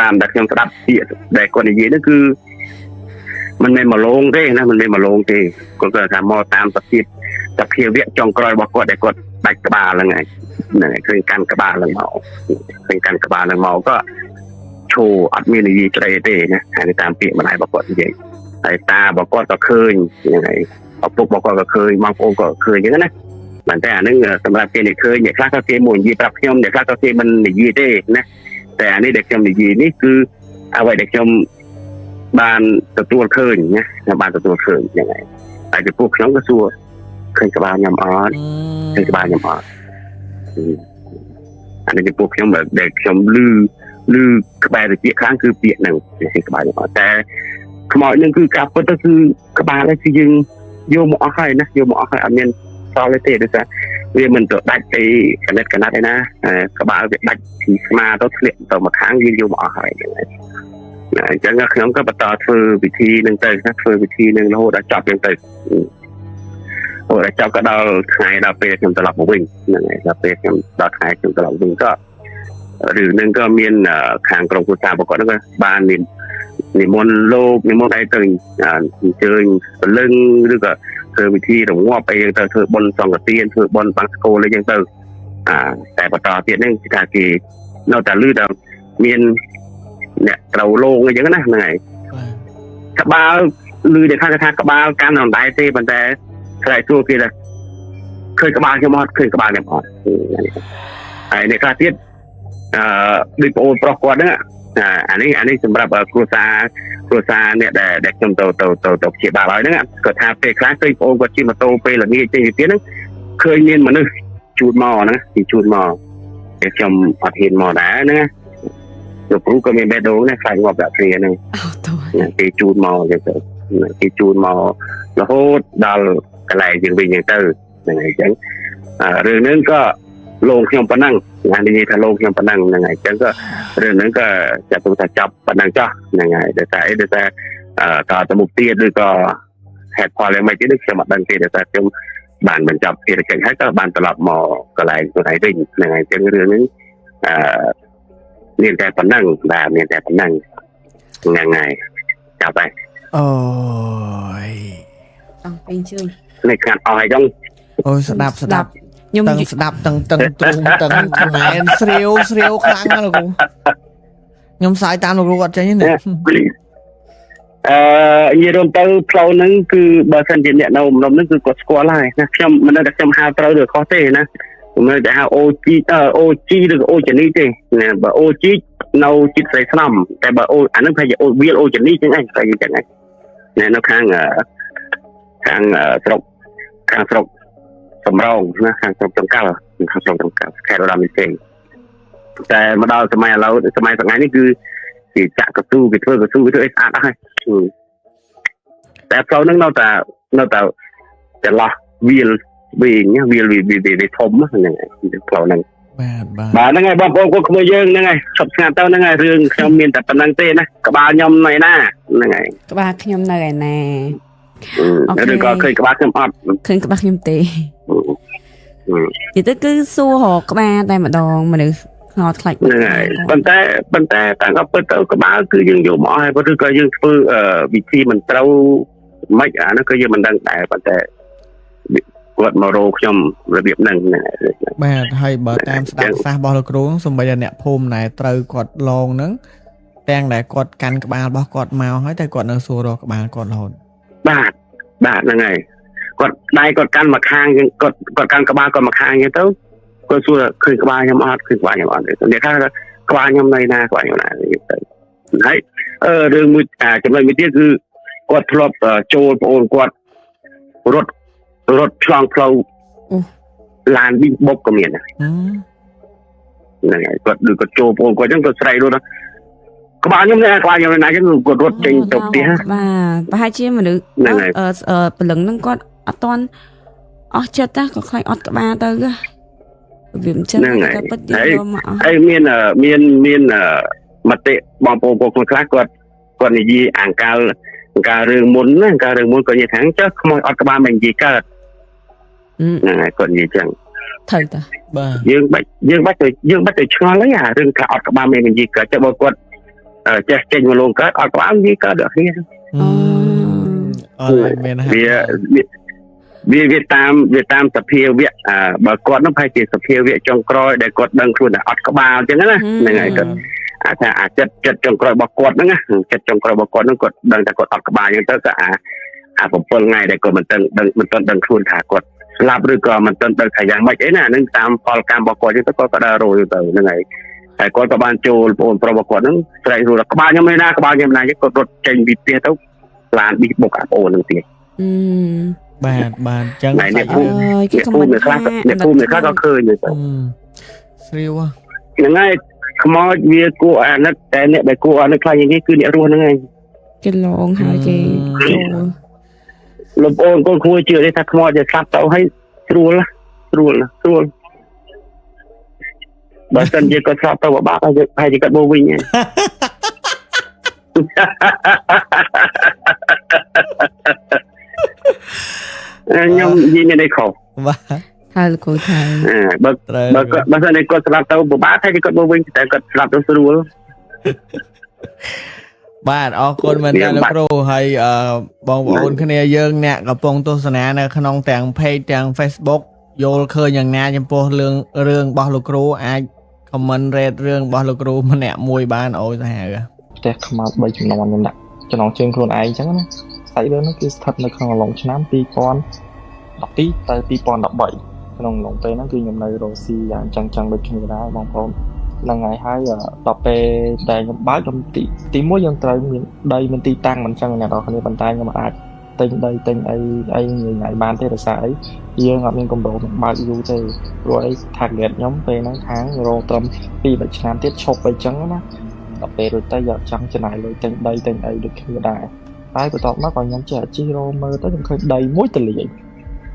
តាមតែខ្ញុំស្ដាប់ពាក្យដែលគាត់និយាយហ្នឹងគឺមិនមែនមកលងទេណាមិនមែនមកលងទេគាត់គាត់ថាមកតាមសភាវៈចុងក្រោយរបស់គាត់ដែលគាត់ដាច់ក្បាលហ្នឹងហើយឃើញកាន់ក្បាលហ្នឹងមកក៏ឈោអត់មាននិយាយស្ដីទេណាហើយតាមពាក្យម្ដាយរបស់គាត់និយាយហើយតារបស់គាត់ក៏ឃើញហ្នឹងហើយឪពុករបស់គាត់ក៏ឃើញបងប្អូនក៏ឃើញអញ្ចឹងណាប៉ុន្តែអានឹងសម្រាប់គេដែលឃើញអ្នកខ្លះក៏គេមកនិយាយប្រាប់ខ្ញុំអ្នកខ្លះក៏គេមិននិយាយទេណាតែអានេះដែលខ្ញុំនិយាយនេះគឺអ្វីដែលខ្ញុំបានទទួលឃើញណាបានទទួលឃើញហ្នឹងហើយហើយចំពោះខ្ញុំក៏សួរឃើញក្បាលខ្ញុំអត់ឃើញក្បាលខ្ញុំអត់អានេះចំពោះខ្ញុំដែលខ្ញុំឮក្បែរតិចខាងគឺពាក្យហ្នឹងឃើញក្បាលខ្ញុំអត់តែខ្មោចហ្នឹងគឺការពិតទៅគឺក្បាលហ្នឹងគឺយើងយកមកអស់ហើយណាយកមកអស់ហើយអត់មានសល់ទេដូចថាវាមិនទៅដាច់អីកណិតឯណាក្បាលវាដាច់ពីស្មាទៅធ្លាក់ទៅមកខាងយើងយកមកអស់ហើយហ្នឹងហើយអញ្ចឹងខ្ញុំក៏បន្តធ្វើវិធីហ្នឹងទៅធ្វើវិធីហ្នឹងរហូតដល់ចប់ហ្នឹងទៅចប់ក៏ដល់ថ្ងៃដល់ពេលខ្ញុំត្រឡប់មកវិញហ្នឹងហើយដល់ពេលខ្ញុំដល់ថ្ងៃខ្ញុំត្រឡប់វិញក៏រឿងហ្នឹងក៏មានខាងក្រុមគ្រួសាររបស់គាត់ហ្នឹងក៏បាននិមន្តលោកនិមន្តអីទៅអញ្ជើញព្រលឹងឬក៏ធ្វើវិធីរងាប់អីចឹងទៅធ្វើបុណ្យសង្ឃទានធ្វើបុណ្យបាំងស្គូលអីចឹងទៅតែបន្តទៀតហ្នឹងគឺថាគេនៅតែលឺដល់មានអ្នកត្រូវលងអីចឹងណាហ្នឹងហើយក្បាលលឺតែថាក្បាលកាន់អណ្ដែតទេប៉ុន្តែស្រែកសួរគេថាឃើញក្បាលខ្ញុំអត់ឃើញក្បាលខ្ញុំអត់ហើយអ្នកខ្លះទៀតដូចបងអូនប្រុសគាត់ហ្នឹងអានេះសម្រាប់គ្រួសារអ្នកដែលខ្ញុំទៅព្យាបាលហើយហ្នឹងគាត់ថាពេលខ្លះឃើញបងអូនគាត់ជិះម៉ូតូពេលល្ងាចចេញទៅទៀតហ្នឹងឃើញមានមនុស្សជូតមកហ្នឹងគេជូតមកតែខ្ញុំអត់ហ៊ានមកដែរហ្នឹងលោកគ្រូក៏មានបេះដូងដែរខ្លាចងាប់ដាក់ព្រាហ្នឹងគេជូតមកអញ្ចឹងទៅគេជូតមករហូតដល់កន្លែងជាងវិញអញ្ចឹងទៅហ្នឹងហើយអញ្ចឹងរឿងហ្នឹងក៏លងខ្ញុំប៉ុណ្ណឹងនិយាយថាលងខ្ញុំប៉ុណ្ណឹងហ្នឹងហើយអញ្ចឹងក៏រឿងហ្នឹងក៏ចាត់ទុកថាចាប់ប៉ុណ្ណឹងចុះហ្នឹងហើយដោយសារតទៅមុខទៀតឬក៏ហេតុផលយ៉ាងម៉េចទៀតខ្ញុំអត់ដឹងទេដោយសារខ្ញុំបានបញ្ចប់ភារកិច្ចហើយក៏បានត្រឡប់មកកន្លែងខ្លួនឯងវិញហ្នឹងហើយអញ្ចឹងរឿងហ្នឹងមានតែប៉ុណ្ណឹងបាទមានតែប៉ុណ្ណឹងហ្នឹងហើយចាប់ហើយអូយអស់ពេលជឿនេះខាត់អស់ហើយចឹងអូយស្ដាប់ខ្ញុំស្ដាប់តឹងទ្រូងចំណែនស្រាវខ្លាំងណាស់លោកគ្រូខ្ញុំសាយតាមលោកគ្រូអត់ចេញទេណានិយាយរួមទៅផ្លូវហ្នឹងគឺបើសិនជាអ្នកនៅម្ដុំហ្នឹងគឺគាត់ស្គាល់ហើយណាខ្ញុំមិនដឹងថាខ្ញុំហៅត្រូវឬខុសទេណាខ្ញុំនៅតែហៅអូជីឬអូចានីទេណាបើអូជីនៅចិត្តស្រីស្នំតែបើអូអាហ្នឹងប្រហែលជាអូវាលអូចានីចឹងឯងតែចឹងឯងនៅខាងស្រុកសំរងណាខាងស្រុកចំកាល់ខេត្តរមនីតែមកដល់សម័យឥឡូវសម័យថ្ងៃនេះគឺគេចាក់កស៊ូគេធ្វើអីស្អាតអស់ហើយតែផ្លូវហ្នឹងនៅតែចន្លោះវាល vì nhá vì thấm á này phao này បាទ ហ្នឹងហើយបងប្អូនគាត់ក្មួយយើងហ្នឹងហើយឈប់ស្ងាត់ទៅហ្នឹងហើយរឿងខ្ញុំមានតែប៉ុណ្្នឹងទេណាក្បាលខ្ញុំនៅណាហ្នឹងហើយ ក្បាលខ្ញុំនៅឯណា ឬក៏ឃើញក្បាលខ្ញុំអត់ ឃើញក្បាលខ្ញុំទេនិយាយទៅគឺសួររកក្បាលតែម្ដងមនុស្សខ្នល់ខ្លាច់ ហ្នឹងហើយប៉ុន្តែតាំងអពិតទៅក្បាលគឺយើងយកមកឲ្យឬក៏យើងធ្វើវិធីមិនត្រូវមិនអានោះគឺយើងមិនដឹងដែរប៉ុន្តែគាត់មករកខ្ញុំរបៀបហ្នឹង បាទហើយបើតាមស្ដាប់សាសរបស់លោកគ្រូសំបីតែអ្នកភូមិណែត្រូវគាត់ឡងហ្នឹងទាំងដែលគាត់កាន់ក្បាលរបស់គាត់មកហើយតែគាត់នៅសួររកក្បាលគាត់រហូតបាទហ្នឹងហើយគាត់ដៃគាត់កាន់មកខាងគាត់កាន់ក្បាលគាត់មកខាងអញ្ចឹងទៅគាត់សួរឃើញក្បាលខ្ញុំអត់ឃើញក្បាលខ្ញុំអត់និយាយថាក្បាលខ្ញុំនៅណាក្បាលខ្ញុំណាទៅហើយរឿងមួយចំណុចមួយទៀតគឺគាត់ធ្លាប់ចូលប្អូនគាត់រត់ឆ្លងផ្លូវឡានវិញបុកក៏មានដែរហ្នឹងហើយគាត់ដូចគាត់ចូលប្អូនគាត់អញ្ចឹងគាត់ស្រែករត់ក្បាលខ្ញុំណាអញ្ចឹងគាត់រត់ចេញទៅផ្ទះបាទប្រហែលជាមនុស្សព្រលឹងហ្នឹងគាត់អត់តន់អស់ចិត្តណាក៏ខ្លាចអត់ក្បាលទៅវាមិនចឹងតែពិតយកមកហើយមានមតិបងប្អូនគាត់ខ្លះគាត់និយាយអង្ការរឿងមុនណាការរឿងមុនគាត់និយាយថាចុះខ្មោចអត់ក្បាលមិននិយាយកើតហ្នឹងហើយគាត់និយាយចឹងត្រូវតាបាទយើងបាច់ទៅឆ្ងល់ហើយអារឿងថាអត់ក្បាលមិននិយាយកើតចុះបើគាត់ចេះចេញមកលងកើតអត់ក្បាលនិយាយកើតដល់គ្នាអត់មានហើយវាតាមសភាវៈបើគាត់នោះប្រហែលជាសភាវៈចុងក្រោយដែលគាត់ដឹងខ្លួនថាអត់ក្បាលអញ្ចឹងណាហ្នឹងហើយគាត់ថាចិត្តចុងក្រោយរបស់គាត់ហ្នឹងចិត្តចុងក្រោយរបស់គាត់ហ្នឹងគាត់ដឹងថាគាត់អត់ក្បាលអញ្ចឹងទៅក៏7ថ្ងៃដែលគាត់មិនទាន់ដឹងខ្លួនថាគាត់ស្លាប់ឬក៏មិនទាន់ដឹងថាយ៉ាងម៉េចអីណាហ្នឹងតាមផលកម្មរបស់គាត់អញ្ចឹងទៅគាត់ក៏ដើររយទៅហ្នឹងហើយតែគាត់ក៏បានចូលបងប្អូនរបស់គាត់ហ្នឹងស្រែករួចក្បាលខ្ញុំឯណាក្បាលខ្ញុំណាគាត់រត់ចេញពីផ្ទះទៅឡានប៊ីបុកអាបងហ្នឹងទៀតបាទចឹងអ្នកភូមិខ្លះក៏ឃើញទៅស្រាវហ្នឹងហើយខ្មោចវាគួរអាណិតតែអ្នកដែលគួរអាណិតខ្លាំងជាងគេគឺអ្នករស់ហ្នឹងឯងគេឡងហើយគេលោកអូនកូនគួរជឿទេថាខ្មោចវាស្លាប់ទៅហើយស្រួលបើសិនជាគាត់ស្លាប់ទៅបាក់ហើយគាត់មកវិញខ្ញុំនិយាយមានអីខុសបាទហើយលោកគ្រូថាបើសិនជាគាត់ស្លាប់ទៅពិបាកហើយគាត់មកវិញតែគាត់ស្លាប់ទៅស្រួលបាទអរគុណមែនតើលោកគ្រូហើយបងប្អូនគ្នាយើងអ្នកកំពុងទស្សនានៅក្នុងទាំង page ទាំង Facebook យល់ឃើញយ៉ាងណាចំពោះរឿងរបស់លោកគ្រូអាច comment rate រឿងរបស់លោកគ្រូម្នាក់មួយបានអូយទៅហៅផ្ទះខ្មោច3ចំនួនខ្ញុំដាក់ចំណងជើងខ្លួនឯងអញ្ចឹងណាស្អីរឿងនោះគឺស្ថិតនៅក្នុងអំឡុងឆ្នាំ2012ទៅ2013ក្នុងអំឡុងពេលហ្នឹងគឺខ្ញុំនៅរ៉ូស៊ីយ៉ាងចឹងដូចគ្នាដែរបងប្អូនហ្នឹងហើយដល់ពេលដែលខ្ញុំបើកខ្ញុំទី1យើងត្រូវមានដីមានទីតាំងមិនចឹងអ្នកនរគ្នាប៉ុន្តែខ្ញុំអាចទិញដីទិញអីញ៉ៃបានទេដោយសារអីយើងអត់មានកម្រោងបើកយូរទេព្រោះអី target ខ្ញុំពេលហ្នឹងខាងរងត្រឹម2-3ឆ្នាំទៀតឈប់អីចឹងណាដល់ពេលរួចទៅយកចង់ចំណាយលុយទិញដីទិញអីដូចគ្នាដែរតែបន្ទាប់មកក៏ខ្ញុំចេះជីរោមើលទៅខ្ញុំឃើញដីមួយទលាយ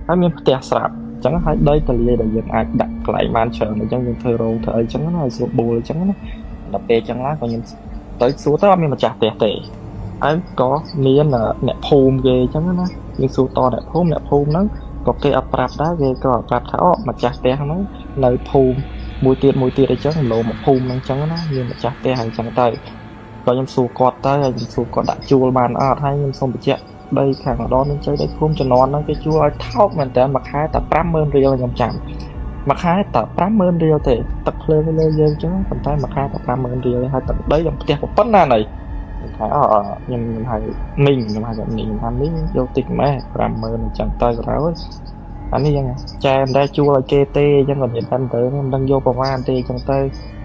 ហើយមានផ្ទះស្រាប់អញ្ចឹងហើយដីទលាយដែលយើងអាចដាក់កន្លែងបានច្រើនអញ្ចឹងយើងធ្វើរោងធ្វើអីអញ្ចឹងណាឲ្យស្រួលបួលអញ្ចឹងណាដល់ពេលអញ្ចឹងឡើងក៏ខ្ញុំទៅសួរទៅអត់មានម្ចាស់ផ្ទះទេហើយក៏មានអ្នកភូមិគេអញ្ចឹងណាយើងសួរតអ្នកភូមិហ្នឹងក៏គេអត់ប្រាប់ដែរគេក៏ប្រាប់ថាអូម្ចាស់ផ្ទះហ្នឹងនៅភូមិមួយទៀតអីចឹងលោមកភូមិហ្នឹងអញ្ចឹងណាមានម្ចាស់ផ្ទះអញ្ចឹងទៅក៏ខ្ញុំសួរគាត់ទៅហើយខ្ញុំសួរគាត់ដាក់ជួលបានអត់ហើយខ្ញុំសូមបញ្ជាក់ដីខាងម្ដងមានជ័យដីភូមិចំនួនហ្នឹងគេជួលឲ្យថោកមែនតើមួយខែតែ 50000 រៀលខ្ញុំចាំមួយខែតែ 50000 រៀលទេទឹកភ្លើងលើយើងអញ្ចឹងប៉ុន្តែមួយខែតែ 50000 រៀលហើយទឹកដីខ្ញុំផ្ទះប៉ុណ្ណាណៃខ្ញុំហៅខ្ញុំហៅមីងខ្ញុំហៅមីងយកតិចម៉ែ 50000 អញ្ចឹងទៅក៏ហើយអានេះយ៉ាងចែមិនដែលជួលឲ្យគេទេអញ្ចឹងគាត់និយាយថាទៅមិនដឹងយកប្រហែលទេអញ្ចឹងទៅ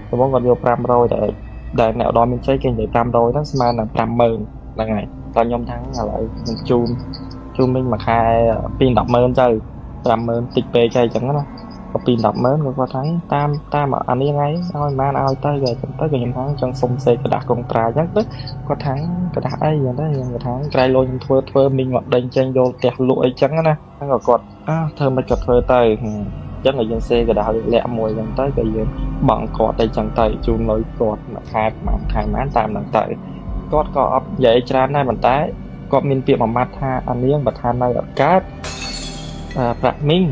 កំពុងគាត់យក500តែអ្នកឧត្តមមានជ័យគេនិយាយ500ហ្នឹងស្មើនឹង 50000 ហ្នឹងហើយតើខ្ញុំថាឥឡូវខ្ញុំជូនមីងមួយខែ 2-100000 ទៅ 50000 តិចពេកហើយអញ្ចឹងណា ក៏ពី10ម៉ឺនគាត់ថាតាមអានេះហ្នឹងឲ្យបានឲ្យទៅក៏ចឹងទៅក៏ខ្ញុំថាចង់សុំសេកក្តាស់កុងត្រាចឹងទៅគាត់ថាក្តាស់អីចឹងទៅខ្ញុំគាត់ថាក្រៃលោខ្ញុំធ្វើមីងមកដេញចេញយកផ្ទះលក់អីចឹងណាហ្នឹងក៏គាត់ធ្វើមិនគាត់ធ្វើទៅចឹងឲ្យយើងសេកក្តាស់លាក់មួយចឹងទៅក៏យើងបង់គាត់ទៅចឹងទៅជូនលុយគាត់មួយខែប្រហែលតាមហ្នឹងទៅគាត់ក៏អត់និយាយច្រើនដែរប៉ុន្តែគាត់មានពាក្យមួយម៉ាត់ថាអានាងបើថានៅអត់កើតប្រាក់មីង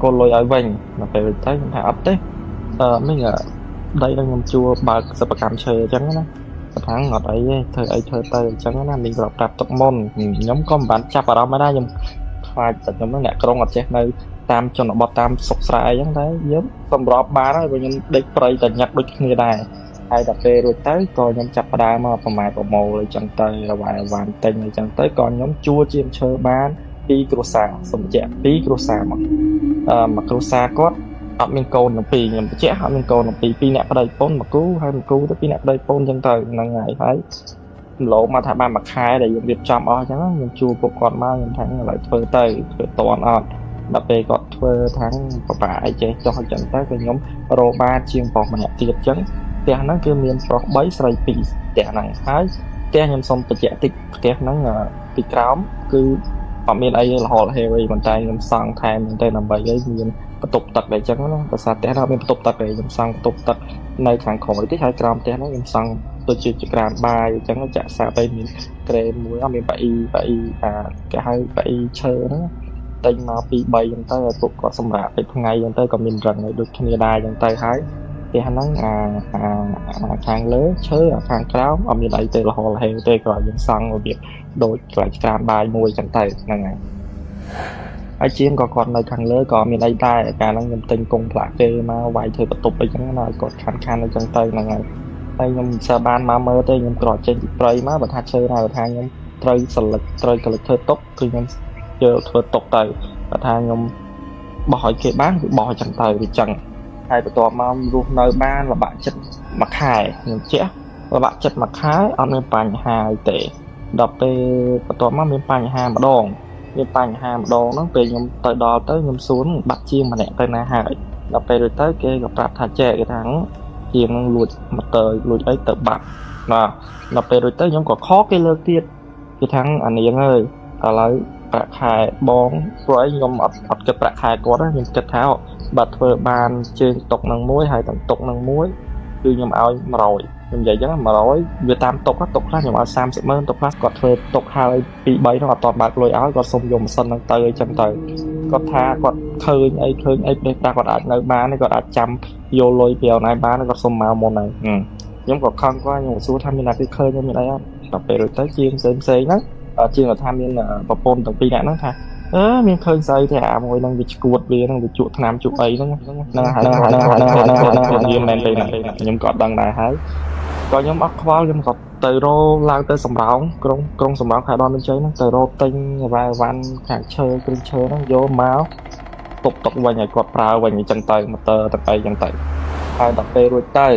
កូនលុយឲ្យវិញដល់ពេលទៅខ្ញុំថាអត់ទេមីងដីនឹងខ្ញុំជួបើកសិប្បកម្មឈើអញ្ចឹងណាគាត់ថាអត់អីទេធ្វើទៅអញ្ចឹងណាមីងប្រាប់ទុកមុនខ្ញុំក៏មិនបានចាប់អារម្មណ៍ដែរខ្ញុំខ្លាចតែខ្ញុំអ្នកក្រុងអត់ចេះនៅតាមជនបទតាមសុកស្រែអញ្ចឹងដែរយើងសម្របបានហើយព្រោះខ្ញុំដេកប្រៃតែញ៉ាក់ដូចគ្នាដែរហើយដល់ពេលរួចទៅក៏ខ្ញុំចាប់ផ្ដើមមកប្រម៉ូលអីចឹងទៅរវ៉ាន់ទិញអីចឹងទៅក៏ខ្ញុំជួជាងឈើបាន2គ្រួសារសំជាក់2គ្រួសារមកមួយគ្រួសារគាត់អត់មានកូនទាំងពីរខ្ញុំបញ្ជាក់អត់មានកូនទាំងពីរអ្នកប្តីប្រពន្ធមកគូហើយមកគូទៅ2អ្នកប្តីប្រពន្ធចឹងទៅហ្នឹងហើយឡូមកថាបានមួយខែដែលយើងរៀបចំអស់ចឹងខ្ញុំជួពួកគាត់មកខ្ញុំថាឥឡូវធ្វើតន់អត់ដល់ពេលគាត់ធ្វើថាបបាអីចេះចុះចឹងទៅក៏ខ្ញុំរកបានជាងប្រុសម្នាក់ទៀតចឹងផ្ទះហ្នឹងគឺមានប្រុស3ស្រី2ផ្ទះហ្នឹងហើយផ្ទះខ្ញុំសុំបញ្ជាក់តិចផ្ទះហ្នឹងពីក្រោមគឺអត់មានអីរហូតហេវីប៉ុន្តែខ្ញុំសង់ថែមទៅដើម្បីឲ្យមានបន្ទប់ទឹកអីចឹងណាភាសាផ្ទះហ្នឹងមានបន្ទប់ទឹកទេខ្ញុំសង់បន្ទប់ទឹកនៅខាងក្រោមតិចហើយក្រោមផ្ទះហ្នឹងខ្ញុំសង់ដូចជាក្រានបាយអញ្ចឹងចាក់សាទៅមានក្រែមមួយមានប៉អ៊ីគេហៅប៉អ៊ីឈើហ្នឹងតែងមក2 3ចឹងទៅឲ្យពួកគាត់សម្រាប់ពេលថ្ងៃចឹងទៅក៏មានរឹងដូចគ្នាដែរចឹងទៅហើយផ្ទះហ្នឹងខាងលើឈើខាងក្រោមអត់មានអីទេរហូតហេវទេក៏យើងសង់របៀបដូចក្លាយក្រានបាយមួយចឹងទៅហ្នឹងហើយហើយជាងក៏គាត់នៅខាងលើក៏មានអីដែរកាលហ្នឹងខ្ញុំទិញកុងផ្លាក់គេមកវាយធ្វើបន្ទប់អីចឹងណាគាត់ខានអីចឹងទៅហ្នឹងហើយហើយខ្ញុំសាបានមកមើលទេខ្ញុំក្រោកចេញពីព្រៃមកបើថាឈើណាបើថាខ្ញុំត្រូវសិលិចត្រូវកលិចធ្វើតុកគឺខ្ញុំយកធ្វើតុកទៅបើថាខ្ញុំបោះឲ្យគេបានគឺបោះឲ្យចឹងទៅវាចឹងហើយបន្ទាប់មករស់នៅបានលបាក់ចិត្តមួយខែខ្ញុំជះលបាក់ចិត្តមួយខែអត់មានបញ្ហាអីទេដល់ពេលបន្ទាប់មកមានបញ្ហាម្ដងហ្នឹងពេលខ្ញុំទៅដល់ទៅខ្ញុំសួរបាត់ជាងម្នាក់ទៅណាហើយដល់ពេលរួចទៅគេក៏ប្រាប់ថាចែកគេថាជាងនឹងលួចម៉ូទ័រលួចអីទៅបាត់បាទដល់ពេលរួចទៅខ្ញុំក៏ខកគេលើកទៀតគេថាអានាងអើយឥឡូវប្រាក់ខែបងព្រោះអីខ្ញុំអត់គិតប្រាក់ខែគាត់ណាខ្ញុំគិតថាបើធ្វើបានជើងតុកនឹងមួយហើយទាំងតុកនឹងមួយគឺខ្ញុំឲ្យ100ខ្ញុំនិយាយចឹង100វាតាមតុកខ្លះខ្ញុំឲ្យ30ម៉ឺនតុកខ្លះគាត់ធ្វើតុកហើយ2 3នោះអត់តបើកលុយឲ្យគាត់សុំយកម៉ាស៊ីនហ្នឹងទៅអីចឹងទៅគាត់ថាគាត់ឃើញអីពេលខ្លះគាត់អាចនៅបានគាត់អាចចាំយកលុយពីអនឡាញបានគាត់សុំមកមុនហើយខ្ញុំក៏ខឹងគាត់ខ្ញុំសួរថាមានអ្នកគេឃើញមានអីអត់ដល់ពេលរួចទៅជាងផ្សេងហ្នឹងជាងថាមានប្រពន្ធទាំងពីរនាក់ហ្នឹងថាមានឃើញស្អីទេអាមួយហ្នឹងវាឈួតវាហ្នឹងវាជក់ថ្នាំជក់អីហ្នឹងហើយយើងមែនទេខ្ញុំក៏អត់ដឹងដែរហើយក៏ខ្ញុំអត់ខ្វល់ខ្ញុំក៏ទៅរោឡើងទៅសំរោងក្រុងសំរោងខេត្តដនមានជ័យហ្នឹងទៅរោទិញវ៉ាវ៉ាន់ខាងឈើគ្រឿងឈើហ្នឹងយកមកទុកវិញឲ្យគាត់ប្រើវិញអញ្ចឹងទៅម៉ូទ័រទាំងអីអញ្ចឹងទៅហើយដល់ពេលរួចទៅ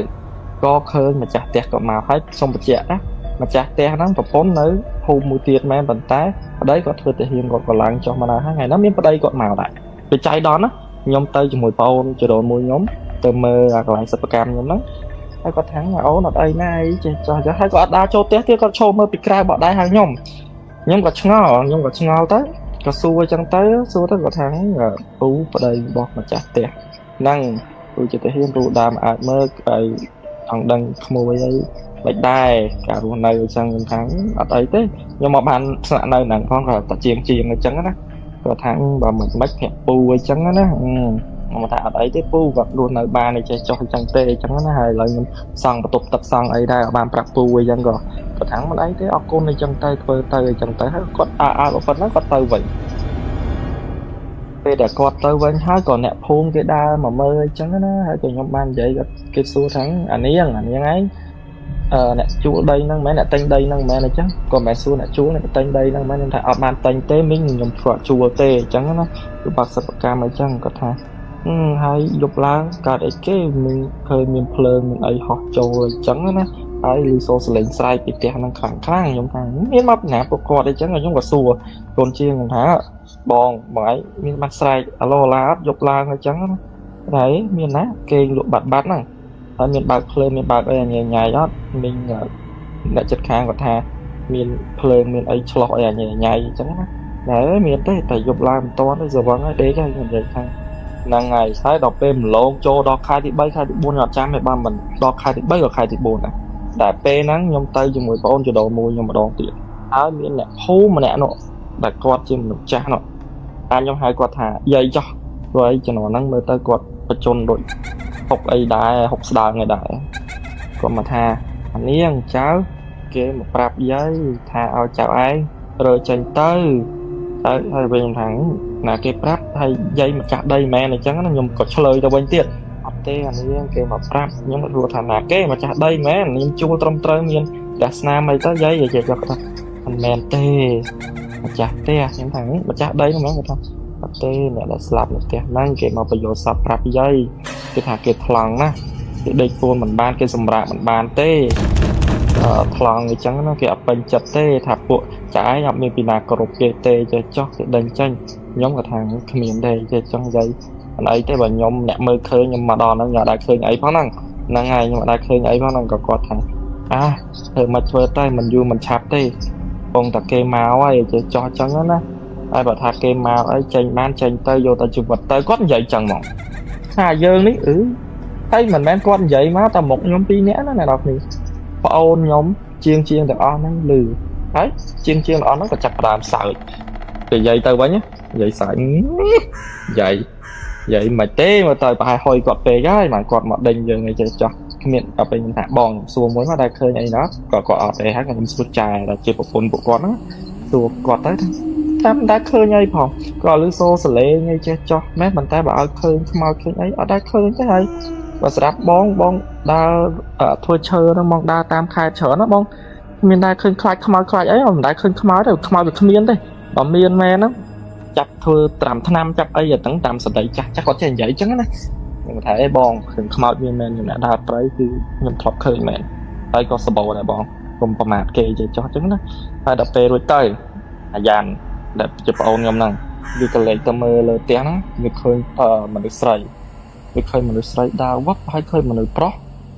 ក៏ឃើញម្ចាស់ផ្ទះក៏មកហើយសុំបញ្ជាក់ណាម្ចាស់ផ្ទះហ្នឹងប្រពន្ធនៅភូមិមួយទៀតមែនប៉ុន្តែប្តីគាត់ធ្វើទាហានគាត់ក៏ឡើងចុះមកដល់ហើយថ្ងៃហ្នឹងមានប្តីគាត់មកដែរពេលចៃដន្យណាខ្ញុំទៅជាមួយប្អូនចរូនមួយខ្ញុំទៅមើលកន្លែងសិប្បកម្មខ្ញុំហ្នឹងហើយគាត់ថាអូនអត់អីណាអីចេះចោះហើយគាត់អត់ដើរចូលផ្ទះទៀតគាត់ឈោមើលពីក្រៅបក់ដៃហៅខ្ញុំក៏ឆ្ងល់ទៅក៏សួរអញ្ចឹងទៅគាត់ថាពូប្តីរបស់ម្ចាស់ផ្ទះហ្នឹងពូជាទាហានពូដើរមកអាចមើលហើយចង់ដឹងក្មួយអីមិនដែរការរស់នៅអញ្ចឹងខ្ញុំថាអត់អីទេខ្ញុំមកបានស្នាក់នៅហ្នឹងផងក៏ជាងអញ្ចឹងណាគាត់ថាបើមិនប្រាប់ពូអញ្ចឹងណាមកថាអត់អីទេពូគាត់រស់នៅបានឯចេះចុះអញ្ចឹងទេអញ្ចឹងណាហើយឥឡូវខ្ញុំសង់បន្ទប់ទឹកសង់អីដែរឲ្យបានប្រាប់ពូអញ្ចឹងក៏គាត់ថាមិនអីទេអរគុណអញ្ចឹងទៅធ្វើទៅអញ្ចឹងទៅហើយគាត់ប៉ុណ្ណឹងគាត់ទៅវិញពេលដែលគាត់ទៅវិញហើយក៏អ្នកភូមិគេដើរមកមើលអញ្ចឹងណាហើយក៏ខ្ញុំបាននិយាយគាត់គេសួរថាអានាងឯងអ្នកជួលដីហ្នឹងមែនអ្នកទិញដីហ្នឹងមែនអញ្ចឹងក៏មិនសួរអ្នកជួលអ្នកទិញដីហ្នឹងមែនខ្ញុំថាអត់បានទិញទេមីងខ្ញុំធ្លាប់ជួលទេអញ្ចឹងណាគឺបាក់សិប្បកម្មអញ្ចឹងគាត់ថាហើយយប់ឡើងកើតអីគេមានឃើញមានភ្លើងមានអីហោះចូលអញ្ចឹងណាហើយលឺសូរសលេងស្រែកពីផ្ទះហ្នឹងខ្លាំងខ្ញុំថាមានមកពីណាពួកគាត់អញ្ចឹងខ្ញុំក៏សួរកូនជាងខ្ញុំថាបងឯងមានបាត់ស្រែកអាឡូឡាអត់យប់ឡើងអញ្ចឹងណា đấy miền á kê lụa bạt này ở miền bạc phơi miền bạc ở nhà nhà đó mình đã chất khang của tha miền phơi miền ấy chlo ở nhà nhà chẳng đấy miền tây tại dục làm to nó giờ vắng đấy cái mình vậy thay năng ngày sai đọc bên lông cho đọc khai thì bay khai thì buôn nhọt trang mẹ ba mình đọc khai thì bay và khai thì buồn này đại pe nắng nhom tay cho mùi con cho đầu mùi nhưng mà đòn tiền áo miền nè hú mà nè nọ đại quạt trên một cha nọ anh nhom hai quạt thả dây cho rồi cho nó năng mơ tay quạt chôn đội học ấy đại học đào ngày đại còn mà tha anh niên cháu kia một rạp giấy tha ao chào ai rồi tranh tới hay về thằng là cái rap hay dây mà chặt đây mẹ này chẳng nó nhung có chơi đâu bên tiệt học tê anh niên kia mà rap nhưng mà vừa thằng là cái mà chặt đây mẹ niên chua trong trời miền đặt nam mày tới giấy vậy cho anh men tê mà chặt tê những thằng mà chặt đây nó mẹ người ta tê nè là slap một tê năng cái mà bây giờ sập rap dây cái thằng cái thằng á cái đây phun mình ban cái sầm rạp mình ban tê thằng người trắng nó cái bên chặt tê thạp bộ trái nhập miền Nam cột kê tê cho cái đánh tranh nhóm của thằng miền đây cho trong giấy anh ấy thế bà nhóm nẹt mơ khơi nhưng mà đòn nó nhỏ đại khơi ấy phá năng năng ngày nhưng mà đại khơi ấy phá năng có thằng thời mà chơi tay mình vui mình chạp tê còn ta kê máu ấy cho trắng đó nè ai bảo thà kê máu ấy tranh ban tranh tay vô ta chụp vật tay quát vậy chẳng mỏng dơ ní thấy mình bán con vậy má tao một nhóm tí nẻ nó này đọc này ôn nhóm chiên từ on nó lừ đấy chiên on nó có chặt làm sợ thì vậy tao bấy nhá vậy sợ vậy mà té mà tao phải hồi quạt về cái mà quạt một đinh giờ ngày chơi cho cái miệng ở bên hạ bòn xua mới mà đại khơi này đó còn ở đây hát là sút trà là chơi một phần của con á xua quạt tới tam đại khơi nhây phòng còn lưới xô sờ lê ngay chơi cho mấy mình ta bảo khơi mau khơi ấy ở đại khơi cái này và sẽ đáp bong đa thua chơi nó mong đa tam khai chở nó bong miền đại khơi khai khai ấy mà đại khơi khai rồi khai được miền đây ở miền mẹ nó chặt thua tạm năm chặt ấy giờ tấn tạm sập đấy chắc có chuyện vậy chứ này nhưng mà thấy bong khơi khai miền mẹ nhưng đã tới thì mình thọt khơi mẹ đây có sờ bò này bong cùngประมาท kê chơi cho chứ này hai đập pe rồi tới dàn để chụp ôn nhom năng đi cái lệ tơ mơ lơ tiếng việc khơi mà được sấy việc khơi mà được sấy đào vấp hay khơi mà được pro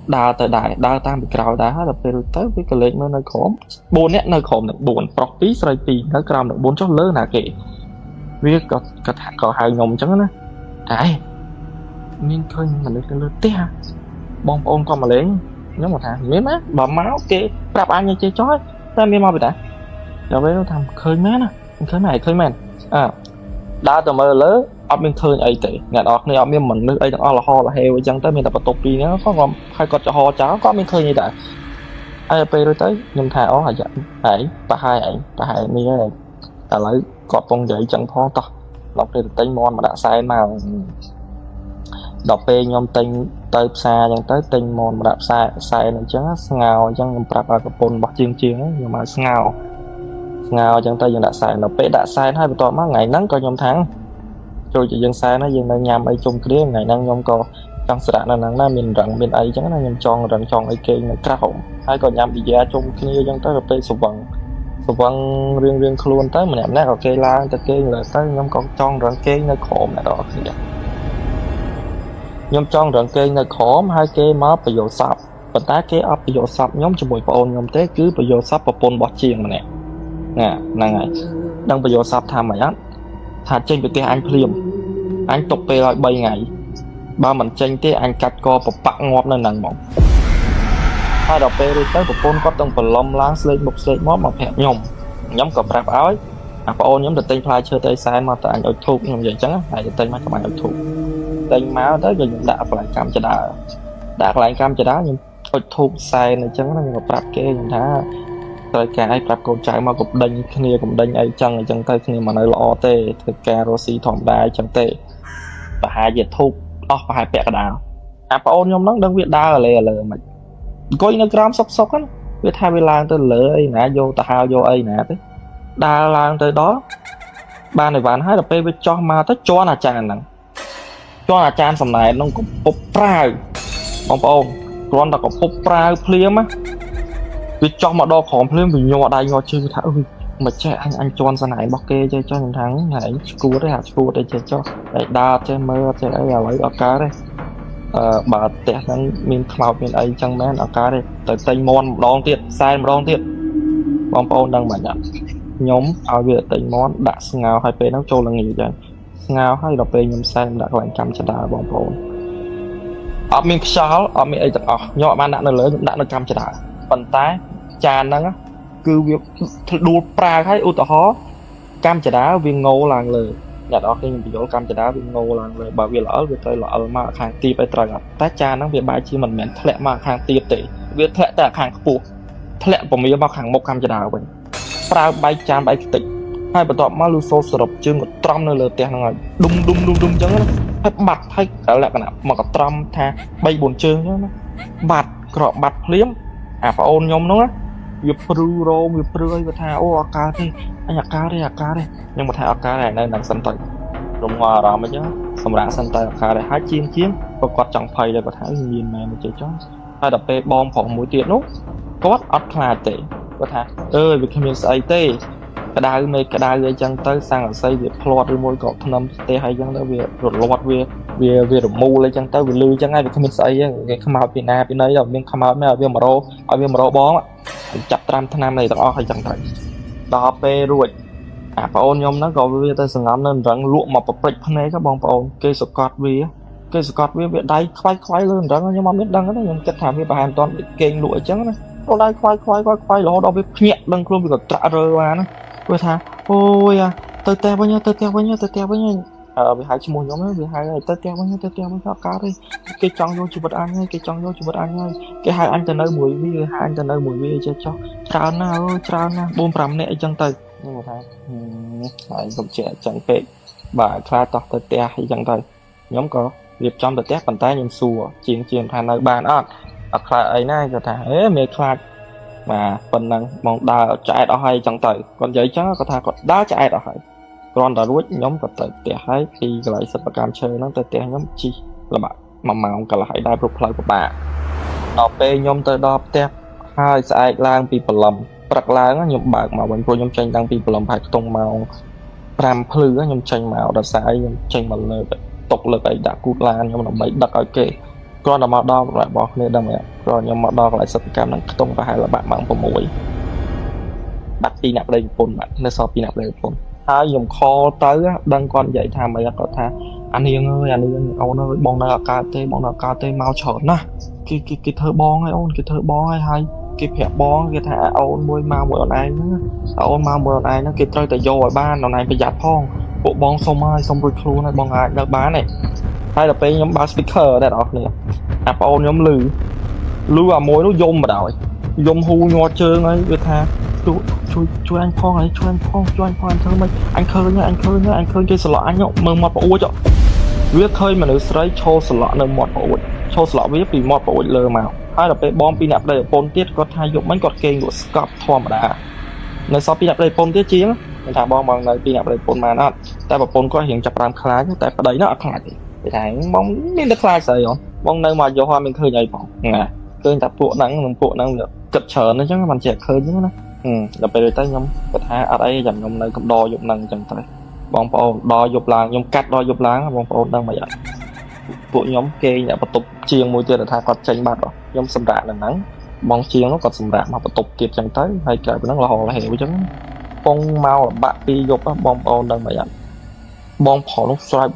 đào tới đại đào tam bị cào đá là về rồi tới với cái lệ nơi khóm buồn nét nơi khóm được buồn pro tí sấy tí nó cào được 4 chót lớn là kệ việc có hai nhom chẳng á đấy nên khơi mà được lơ tiếng bong ôn con mà lấy nhớ một thằng miếng má bầm máu kệ đạp anh như chơi chói ta miếng mau bị đã rồi với nó thằng khơi má nè khơi này khơi mền đá tầm mơ lớn ở bên khơi ấy tệ ngạt ọt này ở bên mình nước ấy là ho là heo chẳng tới mình tập tục đi nó có ngon hay còn cho ho cháu có bên khơi như vậy ai pe rồi tới nhưng thà ó hả vậy hãy ta hai như thế này ta lấy cọp con dậy chẳng thoáng to đọc đây tên mon mà đã sai nào đọc pe nhom tên tới xa chẳng tới tên mon mà đã sai này chẳng ngào chẳng prap ở cái pôn bọc chiên nhưng mà ngào chẳng tay dân đã sai nó bé đã sai hai tòa má ngày nắng coi nhom tháng rồi chị dân sai nó dân nơi nhà mấy chung cái ngày năng nhom co trong sự là nắng na miền rặng miền ấy chẳng là nhom tròn ấy kê nó cao hai còn nhầm bị giá chung kia dân tới gặp tây sụp văng riêng luôn tới mình em nát ở kê la tới kê là tới nhom con tròn rặng kê nơi khổ này đó nhom tròn rặng kê nơi khổ hai kê má bây giờ sập và tá kê ấp bây giờ sập nhóm cho buổi ôn nhom té cứ bây giờ sập và pôn bọt chiên mà nè nè này đang bây giờ sắp tham mày á thà trên cái anh phim anh tục về lại 3 ngày ba mình tranh thế anh cắt co và bạc ngọt nên nặng mỏng hai đọc về rồi tới một con có tông phần lông láng lên một sợi mót mà hẹp nhom nhóm cầm rạp áo ấy ôn nhóm được tên play chơi tay sai mà tại anh ở thuộc như vậy chẳng này được tên mà các bạn ở thuộc tên máu tới rồi đã lại cam cho đã lại cam cho đá nhưng ở thuộc sai này chẳng là một rạp kia chúng ta tới cái prap con trai mà cũng đinh ấy chẳng tới khi mà nơi lo tê thì cái rosi thòng đai chẳng tê và hai dệt thu và hai bẹt đào ôn nhom nó đang việc đa là mà coi nó gram sốc á biết hai bên lang tới lỡ ấy nè vô ta hao vô ấy nè tới đa lang tới đó ba này bạn hai là pe cho mà tới cho là chan sầm này nó cũng bốc prao bông ôn con là có bốc prao phliếm á vì cho mà đo khóm phliếm vì nhỏ đây nhỏ chưa thả mà che anh chọn sân này bọc kê cho những thắng hãy cua đấy hạt cua để cho để đa che mơ che ấy là lấy ở cá đây bà tẹt nó miền cloud miền ấy chẳng mấy ở cá đây tới tây môn đón tiệt sai một đón tiệt bom ôn đang mạnh nhận nhóm ao việt tây món đã ngào hai pê nó trâu là nghỉ rồi ngào hay đọc pê nhóm sai đã làm trăm chân đá bom ôn ở miền sáu ở miền ấy nhỏ bạn đã lớn đã được trăm chân đá phần tái tràn năng á cứ việc đua pra hay ưu tỏ cam chả đá viên ngô làng lời nhà đó khi mình bị cam chả đá viên ngô làng lời bảo vì lỡ việc tôi lỡ mà hàng tiไป trời ạ tá cha nó việc bài chi mình mẹ thẹn mà hàng ti tỷ việc thẹnแต่hàng phụ thẹnผมมีมาhàng một cam chả đá vậy pra bài cha bài tịch haiบทต่อมาลูโซสรุปจึงตรอมเลยเตียงงดุมจังนะให้บัดให้อะไรกันนะมากับตรอมแท้ใบบนเชิงนะบัดกรอบบัดเลี้ยมพระองค์ยมน้องviệc pru rô việc pru ấy và thà ô cá đi anh cá đây nhưng mà thà cá này nên đang sân tay đồng hòa rồi mới nhớ xong đã sân tay cá đây hai chiến và quạt chẳng phầy đây có thà nhìn mày mà chơi chó hai đập pe bom phòng mũi tiệt nút có bắt ắt là tệ có thà ơi việc mình xây tê cái đai gây chân tới sang là xây việc plot đi môi cọt thâm tê hay chân đó việc rồi lọt việc rồi mù lên chân tới việc lưu chân ngay việc mình xây cái khăm áo bên này bên đấy rồi bên khăm áo mấy việc mà rô bón chặt trăm tháng năm này tao hay chẳng thấy đò pe ruột bà ôn nhom nó gọi với tay sừng ngắm nên rằng lụa mà bật này các bông ôn cây scott vía việc đáy khoai lên rằng nhưng mà biết đăng cái này chất thảm với bà hoàn toàn bị kênh lụa trắng này nó đáy khoai lỗ đó với nhẹ đăng luôn bị trả rơi qua nó với thà ôi tơ teo với nhau vì hai chim mồi nhóm ấy vì hai này tơ teo với nhau cá đi cái trong vô chụp bật ăn ngay cái hai anh từ nơi mùi vi hai anh từ nơi mùi vi cho tràn nào bom pram nè chân tay nhưng mà thằng lại gặp trẻ chẳng phê bà khai tỏ tơ teo hay chân tay nhóm có việc trong tơ teo bàn tay nhìn xùa chuyện thằng nơi bàn khai ấy này cho thằng ấy mẹ khai mà phần năng mong đào chạy đó hay chẳng tay còn giấy chắc có thằng còn đá chạy đó hay còn đã ruột nhóm có tới tè hay thì lại sắp cam chơi nó tới tè nhóm chi là bạn mà ông cả lại đai profile của bạn đọc pe nhóm tới đọc tè hai sai lang pi lầm bạc lang nhóm bạc mà mình pro nhóm tranh đang pi lầm phải tung màu ram phư nhóm tranh màu đã sai nhóm tranh mà lời tục lực ấy đã cút lan nhưng mà mấy đặc ở kề còn là màu đo lại bỏ nên đâm ạ rồi nhóm màu đo lại sắp cam năng tung và hai là bạn mạng của mũi bắt pi nạp đây phun bạn nên so pi nạp đây phun hai dùng kho tới đăng con dạy thà mày có thà anh Hiền ơi ông ơi bong nào kt mau chọn na cái thơ bong hay ôn cái thơ bong hay cái phẹ bong cái thà ôn môi mau mùi này nó cái chơi tại vô ở ban này phải giặt phong bộ bong xong rồi luôn này bong ai đợt bán này hay là pe nhóm ba speaker đây đó nè ôn nhóm lư vào môi nó dôm mà đòi dôm hu nho trơn ấy cái thà chú anh phong ấy chú anh phong anh thơ mày anh khơi chơi sờ lọ anh nhậu mơ mọt bộ cho viết khơi mà nữ sấy cho sờ lọ nơi mọt bộ cho sờ lọ viết vì mọt bộ lơ màu hay là pe bom pin nạp đây pon tiết có thay dụng mấy con kênh của scop thom đã nơi sau pin nạp đây pon tiết chiến người ta bom bằng nơi pin nạp đây pon mà nó tại bảo pon có hiện chập ram khá nhưng tại đấy nó khá thì thằng bóng nên nó khai sợi rồi bóng nơi mà vô hoa mình khơi nhảy bóng nè khơi tập bộ năng được cật trở nó chứ mình trẻ khơi chứ nó là về tới nhóm cái thà ở đây dành nhóm này cũng đo dụng năng chẳng tới bong bóng đo dục làng nhóm cắt đo dục láng bong bóng đang mà vậy bộ nhóm kê nhà bắt tục chiên môi tiền là thà còn tranh bạc rồi nhóm xâm rạ là nắng bong chiên nó còn xâm rạ mà bắt tục tiệp chẳng tới hay kể với nó là hồ là hiểu chứ bong mau là bạn đi dục á bong bóng đang mà vậy bong phỏ nó xoay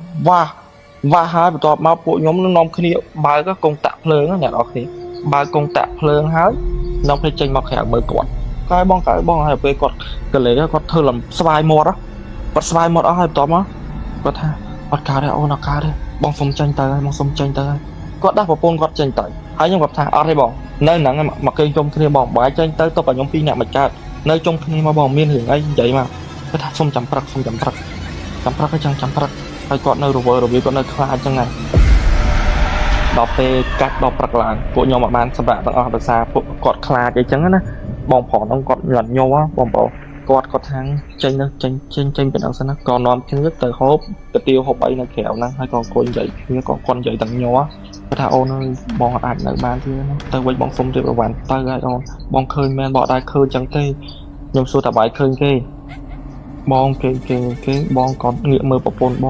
và hai bộ tọa mau bộ nhóm nó nông khi bài các công tạm lớn á nhà đó khi bài công tạm lớn hái nông khi tranh mặc hẹn mới còn cái bong hay về còn cái lấy con thơ làm spy mod đó bắt spy mod đó hay tóm á có tha bắt cá đây ô nó cá đây bong sông tranh tới có đáp vào pôn có tranh tới hai nhóm gặp thằng ở đây bong nơi nắng mà cây trong kia bong bãi tranh tới tôi vào nhóm phi nè mà cá nơi trong kia mà bong miên hưởng ấy vậy mà cái thằng sông chấm prắc cái chấm prắc hay còn nơi rồi biết còn nơi khai chẳng này đọc về các đọc prắc làng của nhóm mà ban sắp đặt ở đằng xa còn khai cái chẳng á bong phỏ nó còn nhuận nhau á bong phỏ quạt có thang tranh cái đằng sau nó còn nón cái nhất từ hốp cái tiêu hộp ấy nó kẹo năng hay còn con dậy như còn con dậy tặng nhau á cái thà ôn ơi bong ảnh ở ban thì nó tới với bong sông thì vào bàn tay ai ôn bong khơi men bỏ đai khơi chẳng tê ខ្ញុំសួរថាបាយឃើញគេបងគេបងគាត់ងាកមើលប្រពន្ធប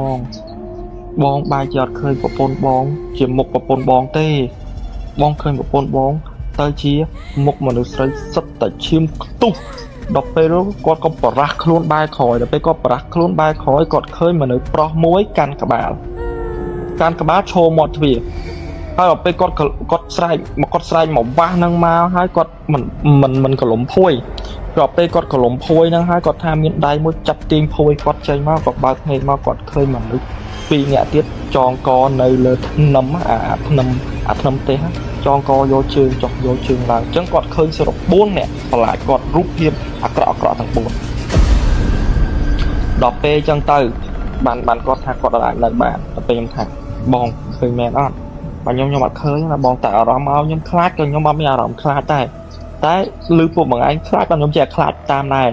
ងបាយជាអត់ឃើញប្រពន្ធបងជាមុខប្រពន្ធបងទេបងឃើញប្រពន្ធបងទៅជាមុខមនុស្សស្រីសិតតែឈាមខ្ទុះដល់ពេលគាត់ក៏បរះខ្លួនបែរក្រោយដល់ពេលគាត់បរះខ្លួនបែរក្រោយគាត់ឃើញមនុស្សប្រុសមួយកាន់ក្បាលឈរមាត់ទ្វារហើយដល់ពេលគាត់ស្រែកមកវាស់នឹងមកហើយគាត់មិនកលំភួយដល់ពេលគាត់កលំភួយហ្នឹងហើយគាត់ថាមានដៃមួយចាប់ទាញភួយគាត់ចេញមកគាត់បើកភ្នែកមកគាត់ឃើញមនុស្សពីរនាក់ទៀតចងកនៅលើធ្នឹមអាធ្នឹមទេចងកយកជើងចុះយកជើងឡើងអញ្ចឹងគាត់ឃើញសរុប4នាក់បន្លាចគាត់រូបភាពអាក្រក់ទាំង4ដល់ពេលអញ្ចឹងទៅបានគាត់ថាគាត់អាចនៅបានដល់ពេលខ្ញុំថាបងឃើញមែនអត់បើខ្ញុំអត់ឃើញណាបងតែអារម្មណ៍មកខ្ញុំខ្លាចក៏ខ្ញុំអត់មានអារម្មណ៍ខ្លាចដែរតែឮពួកបងឯងខ្លាចក៏ខ្ញុំជាខ្លាចតាមដែរ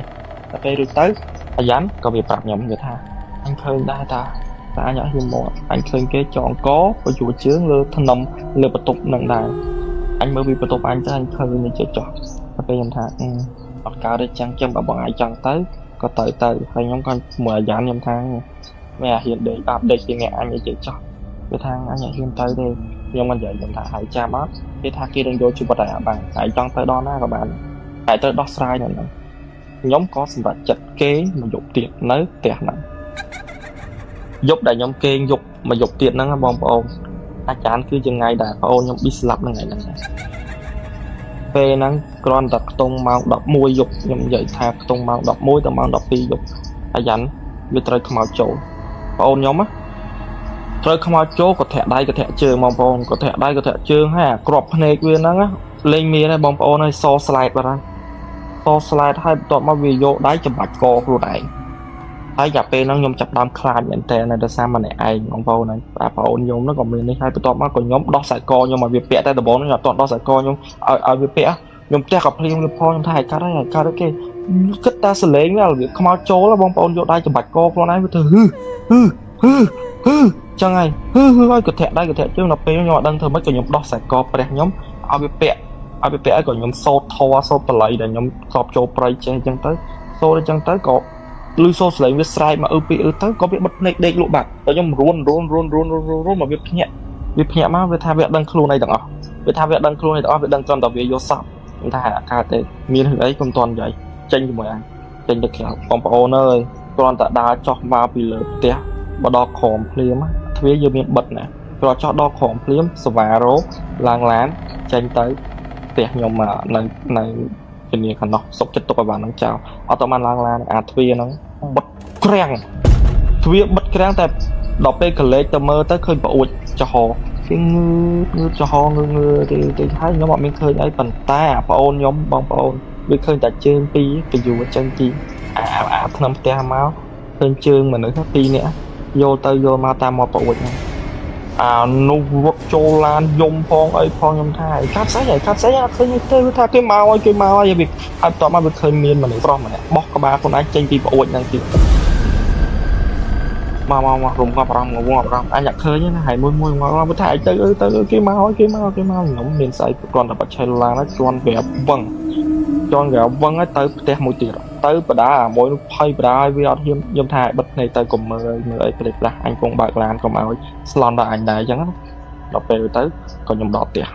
តែពេលរួចទៅអាយ៉ាន់ក៏វាប្រាប់ខ្ញុំនិយាយថាអញឃើញដែរតាអញអត់ហ៊ានមកអញឃើញគេចងកបើយួរជើងលើធ្នឹមលើបន្ទប់នឹងដែរអញមើលពីបន្ទប់អញទៅអញឃើញវាចេះចោះតែពេលខ្ញុំថាអត់កើតទេចឹងបើបងឯងចង់ទៅក៏ទៅហើយខ្ញុំក៏មើលអាយ៉ាន់ខ្ញុំថាមិនហ៊ានដេកអាប់ដេកជាអ្នកអញចេះចោះវាថាអញអត់ហ៊ានទៅទេខ្ញុំមិននិយាយខ្ញុំថាហើយចាំអត់គេថាគេនឹងយកជីវិតឲ្យបានហើយចង់ទៅដល់ណាក៏បានតែត្រូវដោះស្រាយនៅហ្នឹងខ្ញុំក៏សម្រេចចិត្តគេមកយកទៀតនៅផ្ទះហ្នឹងយប់ដែលខ្ញុំគេងយប់មកយប់ទៀតហ្នឹងបងប្អូនអាចារ្យគឺជាថ្ងៃដែលបងអូនខ្ញុំប៊ីស្លាប់ហ្នឹងថ្ងៃហ្នឹងពេលហ្នឹងគ្រាន់តែខ្ទង់ម៉ោង11យប់ខ្ញុំនិយាយថាខ្ទង់ម៉ោង11ដល់ម៉ោង12យប់អាយ៉ាន់វាត្រូវខ្មោចចូលបងអូនខ្ញុំត្រូវខ្មោចចូលក៏ធាក់ដៃក៏ធាក់ជើងបងប្អូនក៏ធាក់ដៃក៏ធាក់ជើងហើយអាក្របភ្នែកវាហ្នឹងលេងមានហើយបងប្អូនហើយសស្លែតបាត់ហើយសស្លែតហើយបន្ទាប់មកវាយកដៃចំបាច់កខ្លួនឯងហើយយ៉ាពេលហ្នឹងខ្ញុំចាប់ដើមខ្លាចមែនតើនៅដោយសារម្នាក់ឯងបងប្អូនហើយបងប្អូនខ្ញុំហ្នឹងក៏មាននេះហើយបន្ទាប់មកក៏ខ្ញុំដោះខ្សែកខ្ញុំឲ្យវាពាក់តែដំបូងខ្ញុំអត់ទាន់ដោះខ្សែកខ្ញុំឲ្យវាពាក់ខ្ញុំផ្ទះក៏ភ្លៀងវាផងខ្ញុំថាឲ្យកាត់គេគិតតែសលេងវាខ្មោចចូលបងប្អូនយកដៃចំបាច់កខ្លួនឯងវាធ្វើហឺចឹងហើយហើយក៏ធាក់ដៃក៏ធាក់ជើងដល់ពេលខ្ញុំអត់ដឹងធ្វើម៉េចក៏ខ្ញុំដោះខ្សែកព្រះខ្ញុំឲ្យវាពាក់ឲ្យក៏ខ្ញុំសូត្រធម៌សូត្របល័យដែលខ្ញុំធ្លាប់ចូលប្រៃចេះអញ្ចឹងទៅសូត្រអញ្ចឹងទៅក៏លឺសូរសលេងវាស្រែកមកទៅក៏វាបិទភ្នែកដេកលក់បាត់តែខ្ញុំរួនមកវាភ្ញាក់មកវាថាវាដឹងខ្លួនអីទាំងអស់វាថាវាដឹងខ្លួនអីទាំងអស់វាដឹងត្រឹមតែវាយកសពខ្ញុំថាកើតទេមានរឿងអីកុំតន់និយាយចេញជាមួយអញចេញទៅក្រៅបងប្អូនអើយគ្រាន់តែដើរចុះមកពីលើផ្ទះមកដល់ក្រោមភ្លាមទ្វារយើងមានបិទណាគ្រាន់ចុះដល់ក្រោមភ្លាមសវ៉ារោឡើងឡានចេញទៅផ្ទះខ្ញុំមកនៅជំនាញខាងនោះសុកចិត្តទុកឲ្យបាននឹងចោលអត់ទៅបានឡើងឡានអាទ្វារហ្នឹងបិទក្រាំងទ្វារបិទក្រាំងតែដល់ពេលកលេចទៅមើលទៅឃើញប្អួចចំហគេងឺចំហងឺទេហើយខ្ញុំអត់មានឃើញអីប៉ុន្តែបងអូនខ្ញុំបងប្អូនវាឃើញតែជើងពីរទៅយូរចឹងទីអាក្នុងផ្ទះមកឃើញជើងមនុស្សពីរនាក់យកទៅយកមកតាមមកប្អួចហ្នឹងអានោះរត់ចូលឡានយំផងអីផងខ្ញុំថាកាត់ស្អីអត់ឃើញទេថាគេមកឲ្យវាហើយបន្ទាប់មកវាឃើញមានមនុស្សប្រុសម្នាក់បោះក្បាលខ្លួនឯងចេញពីប្អួចហ្នឹងទៀតមករំងាប់អារម្មណ៍អញអត់ឃើញណាហើយមួយមកថាទៅគេមកខ្ញុំមានស្អីគ្រាន់តែបច្ឆេឡានហើយជន់ក្រាបវឹងហើយទៅផ្ទះមួយទៀតទៅបដាមួយនោះភ័យបដាឲ្យវាអត់ហ៊ានខ្ញុំថាបិទភ្នែកទៅកុំមើលអីព្រេះប្រាស់អញគង់បើកឡានកុំឲ្យស្លន់ដល់អញដែរអញ្ចឹងណាដល់ពេលទៅក៏ខ្ញុំដល់ផ្ទះ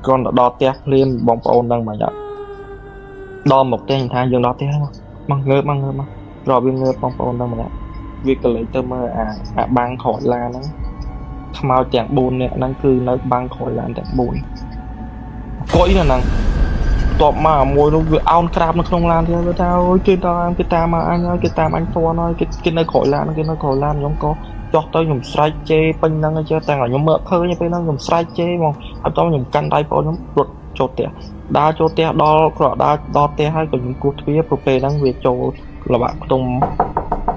គ្រាន់តែដល់ផ្ទះភ្លាមបងប្អូនដឹងមកយ៉ាដល់មកផ្ទះខ្ញុំថាយើងដល់ផ្ទះមកងើបក្រោយវាងើបបងប្អូនដឹងម្នាក់វាក៏លេចទៅមើលអាបាំងក្រោយឡានហ្នឹងខ្មោចទាំង4នាក់ហ្នឹងគឺនៅបាំងក្រោយឡានទាំង4កុយនៅហ្នឹងតបមកមួយនោះវាអោនក្រាបនៅក្នុងឡានទៀតវាថាអូយគេតាមមកអញហើយគេតាមអញទាន់ហើយគេនៅក្រោយឡានខ្ញុំក៏ចុះទៅខ្ញុំស្រែកជេរពេញហ្នឹងអញ្ចឹងតែខ្ញុំមើលឃើញពេលហ្នឹងខ្ញុំស្រែកជេរហ្មងហើយតោះខ្ញុំកាន់ដៃបងខ្ញុំរត់ចូលផ្ទះដើរចូលផ្ទះដល់ក្រដល់ផ្ទះហើយក៏ខ្ញុំគោះទ្វារព្រោះពេលហ្នឹងវាចូលលបាក់ខ្ទង់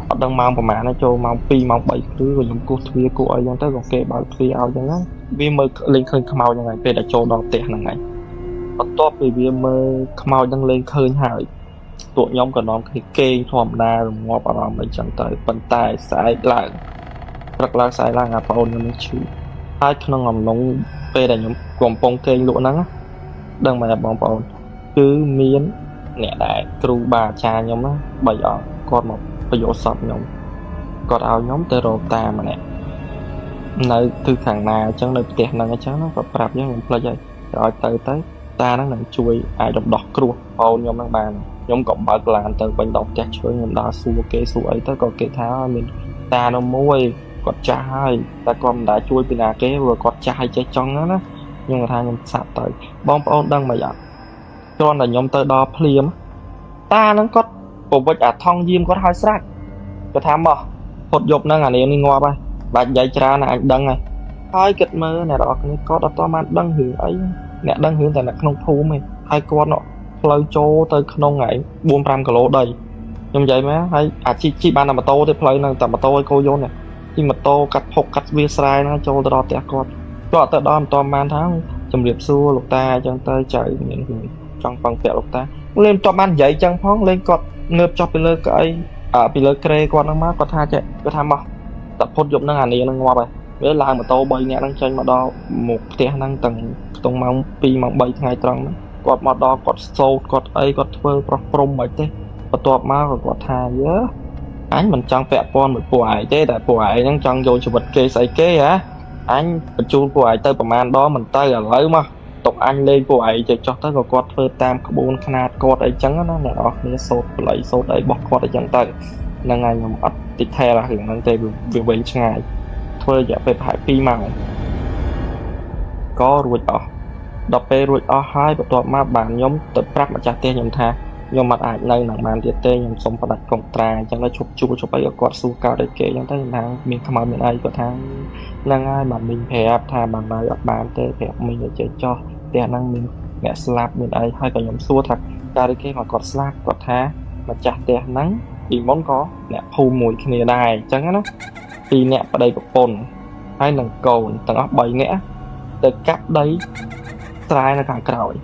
អត់ដឹងម៉ោងប្រហែលណាចូលម៉ោង2ម៉ោង3ព្រឺក៏ខ្ញុំគោះទ្វារគោះអីចឹងទៅក៏គេបើកទ្វារឲ្យចឹងហ្នឹងវាមើលលេងឃើញខ្មោចហ្នឹងហើយពេលដែលចូលដល់ផ្ទះហ្នឹងហើយបន្ទាប់ពីវាមើលខ្មោចហ្នឹងលេងឃើញហើយពួកខ្ញុំក៏នាំគ្នាគេងធម្មតារងាប់អារម្មណ៍អីចឹងទៅប៉ុន្តែស្អែកឡើងព្រឹកឡើងស្អែកឡើងអាប្អូនខ្ញុំឈឺហើយក្នុងអំឡុងពេលដែលខ្ញុំកំពុងគេងលក់ហ្នឹងដឹងមែនបងប្អូនគឺមាន អ្នកដែលគ្រូបាអាចារ្យខ្ញុំណា3អង្គគាត់មកបញ្យោសពខ្ញុំគាត់ឲ្យខ្ញុំទៅរកតាម្នាក់នៅទិសខាងណាអញ្ចឹងនៅផ្ទះហ្នឹងអញ្ចឹងគាត់ប្រាប់ខ្ញុំភ្លេចហើយឲ្យទៅតាហ្នឹងនឹងជួយអាចរំដោះគ្រោះបងខ្ញុំហ្នឹងបានខ្ញុំក៏បើកឡានទៅវិញដល់ផ្ទះឈើខ្ញុំដើរសួរគេសួរអីទៅក៏គេថាមានតានោះមួយគាត់ចាស់ហើយតែគាត់មិនដែលជួយពីណាគេព្រោះគាត់ចាស់ហើយចេះចង់ណាខ្ញុំថាខ្ញុំសាប់ទៅបងប្អូនដឹងមិនអត់គ្រាន់តែខ្ញុំទៅដល់ភ្លាមតាហ្នឹងគាត់ប្រវិចអាថងយាមគាត់ឲ្យស្រាច់គាត់ថាមកផុតយប់ហ្នឹងអានេះងាប់ហើយបាច់និយាយច្រើនណាស់អញដឹងហើយគិតមើលអ្នកនរគ្នាគាត់អត់តបានដឹងរឿងអីអ្នកដឹងរឿងតែនៅក្នុងភូមិឯងហើយគាត់ផ្លូវចូលទៅក្នុងឯង 4-5 គីឡូដីខ្ញុំនិយាយមកហើយអាជីបានតែម៉ូតូទេផ្លូវហ្នឹងតែម៉ូតូឲ្យកោយនជីម៉ូតូកាត់ភុកកាត់វាស្រែហ្នឹងចូលទៅដល់ផ្ទះគាត់ទៅដល់មិនតបានថាជំរាបសួរលោកតាអញ្ចឹងទៅចៅមានចង់ពឹងពាក់លោកតាលេងមិនតបាននិយាយអញ្ចឹងផងលេងគាត់ងើបចុះពីលើកៅអីពីលើក្រេគាត់ហ្នឹងមកគាត់ថាចេះគាត់ថាមកតែផុតយប់ហ្នឹងអានេះហ្នឹងងាប់ហើយវាឡើងម៉ូតូ3នាក់ហ្នឹងចេញមកដល់មុខផ្ទះហ្នឹងទាំងខ្ទង់ម៉ោង 2 ម៉ោង 3 ថ្ងៃត្រង់ហ្នឹងគាត់មកដល់គាត់សោតគាត់អីគាត់ធ្វើប្រុសព្រំមិនទេបន្ទាប់មកគាត់ថាអញមិនចង់ពាក់ព័ន្ធមួយពួកឯងទេតែពួកឯងហ្នឹងចង់យកជីវិតគេស្អីគេហ៎អញបញ្ជូនពួកឯងទៅប្រហែលដងមិនទៅឥឡូវមកទុកអញលេងពួកឯងចេះចោះទៅក៏គាត់ធ្វើតាមក្បួនខ្នាតគាត់អីចឹងណាអ្នកនរគ្នាសោតបល័យសោតអីបោះគាត់អីចឹងទៅហ្នឹងហើយខ្ញុំអត់តិចថែរឿងហ្នឹងទេវាវែងឆ្ងាយធ្វើរយៈពេលប្រហែល2ម៉ោងក៏រួចអស់ដល់ពេលរួចអស់ហើយបន្ទាប់មកបានខ្ញុំទៅប្រាប់ម្ចាស់ផ្ទះខ្ញុំថាខ្ញុំមិនអាចនៅនឹងបានទៀតទេខ្ញុំសុំផ្ដាច់កុងត្រាអញ្ចឹងទៅជប់ជួជប់អីគាត់សួរកោតឲ្យគេអញ្ចឹងទៅខ្ញុំថាមានខ្មោចមានអីគាត់ថាហ្នឹងហើយបាទមីងប្រាប់ថាបាននៅអត់បានទេប្រាប់មីងឲ្យចេះចោះផ្ទះហ្នឹងមានអ្នកស្លាប់មានអីហើយក៏ខ្ញុំសួរថាការគេមកគាត់ស្លាប់គាត់ថាម្ចាស់ផ្ទះហ្នឹងពីមុនក៏អ្នកភូមិមួយគ្នាដែរអញ្ចឹងណា2អ្នកប្តីប្រពន្ធហើយនឹងកូនទាំងអស់3នាក់ទៅកាប់ដីស្រែនៅខាងក្រោយ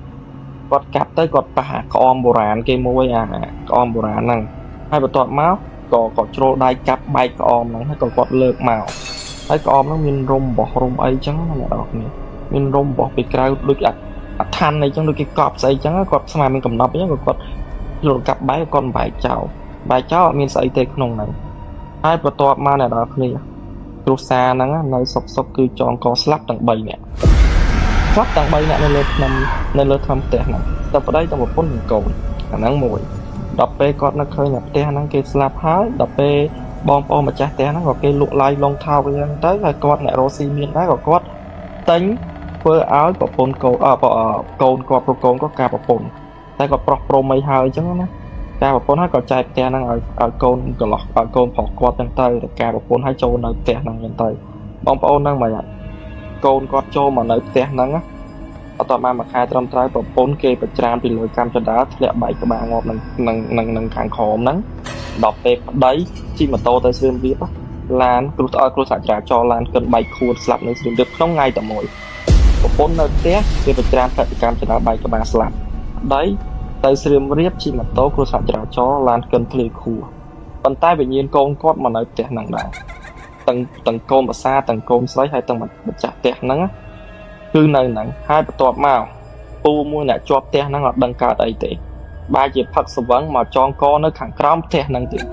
គាត់កាប់ទៅគាត់ប៉ះអាក្អមបុរាណគេមួយអាក្អមបុរាណហ្នឹងហើយបន្ទាប់មកក៏ជ្រុលដៃកាប់បែកក្អមហ្នឹងហើយក៏គាត់លើកមកហើយក្អមហ្នឹងមានរុំរបស់រុំអីចឹងណាអ្នកនរគ្នាមានរុំរបស់ពីក្រៅដូចអាឋានអីចឹងដូចគេកប់ស្អីចឹងគាត់ស្មានមានកំណប់អញ្ចឹងគាត់ជ្រុលកាប់បែកគាត់បែកចោលអត់មានស្អីទេក្នុងហ្នឹងហើយបន្ទាប់មកអ្នកនរគ្នាគ្រួសារហ្នឹងនៅសុកគឺចងកស្លាប់ទាំង3នាក់ស្លាប់ទាំង3នាក់នៅលើថ្មផ្ទះហ្នឹងតែប្តីតែប្រពន្ធនិងកូនអាហ្នឹងមួយដល់ពេលគាត់នៅឃើញថាផ្ទះហ្នឹងគេស្លាប់ហើយដល់ពេលបងប្អូនម្ចាស់ផ្ទះហ្នឹងក៏គេលក់ឡាយឡងថោកអញ្ចឹងទៅហើយគាត់អ្នករស់ស៊ីមានដែរក៏គាត់ទិញធ្វើឲ្យប្រពន្ធកូនគាត់ប្រកូនគាត់ការប្រពន្ធតែគាត់ប្រុសព្រមអីហើយអញ្ចឹងណាការប្រពន្ធហើយក៏ចែកផ្ទះហ្នឹងឲ្យកូនកន្លោះឲ្យកូនប្រុសគាត់ចឹងទៅការប្រពន្ធហើយចូលនៅផ្ទះហ្នឹងចឹងទៅបងប្អូនហ្នឹងមកកូនគាត់ចូលមកនៅផ្ទះហ្នឹងអត់តបានមួយខែត្រឹមត្រូវប្រពន្ធគេប្រច្រាមពីលើកម្មចដាធ្លាក់បែកក្បាលងាប់នឹងខាងក្រោមហ្នឹងដល់ពេលប្តីជិះម៉ូតូទៅស្រៀមរៀបឡានគ្រោះថ្នាក់ចរាចរណ៍ឡានកិនបែកខួរស្លាប់នៅស្រៀមរៀបក្នុងថ្ងៃតែមួយប្រពន្ធនៅផ្ទះគេប្រច្រាមប្រតិកម្មចដាបែកក្បាលស្លាប់ប្តីទៅស្រៀមរៀបជិះម៉ូតូគ្រោះថ្នាក់ចរាចរណ៍ឡានកិនធ្លាយខួរប៉ុន្តែវិញ្ញាណកូនគាត់មកនៅផ្ទះហ្នឹងដែរទាំងកូនប្រសាទាំងកូនស្រីហើយទាំងម្ចាស់ផ្ទះហ្នឹងគឺនៅហ្នឹងហើយបន្ទាប់មកពូមួយអ្នកជាប់ផ្ទះហ្នឹងអត់ដឹងកើតអីទេបែរជាផឹកស្វឹងមកចងកនៅខាងក្រោមផ្ទះហ្នឹងទៀត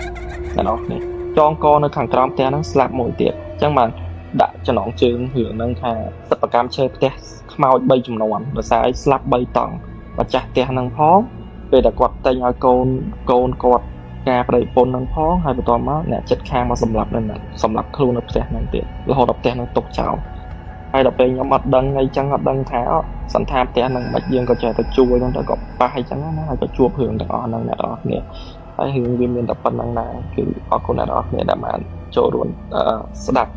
អ្នកនរគ្នាចងកនៅខាងក្រោមផ្ទះហ្នឹងស្លាប់មួយទៀតអញ្ចឹងបានដាក់ចំណងជើងរឿងហ្នឹងថាសិប្បកម្មឈើផ្ទះខ្មោច3ចំនួនដោយសារអីស្លាប់3តង់ម្ចាស់ផ្ទះហ្នឹងផងពេលតែគាត់តែងឲ្យកូនគាត់ការប្តីប្រពន្ធហ្នឹងផងហើយបន្ទាប់មកអ្នកចិត្តខាងមកសម្លាប់ខ្លួននៅផ្ទះហ្នឹងទៀតរហូតដល់ផ្ទះហ្នឹងទុកចោលហើយដល់ពេលខ្ញុំអត់ដឹងអីចឹងអត់ដឹងថាសន្តានផ្ទះហ្នឹងមិនយើងក៏ចេះទៅជួយហ្នឹងតែក៏ប៉ះអីចឹងណាហើយក៏ជួបរឿងទាំងអស់ហ្នឹងអ្នកនរគ្នាហើយរឿងវាមានតែប៉ុណ្្នឹងដែរគឺអរគុណអ្នកនរគ្នាដែលបានចូលរួមស្ដាប់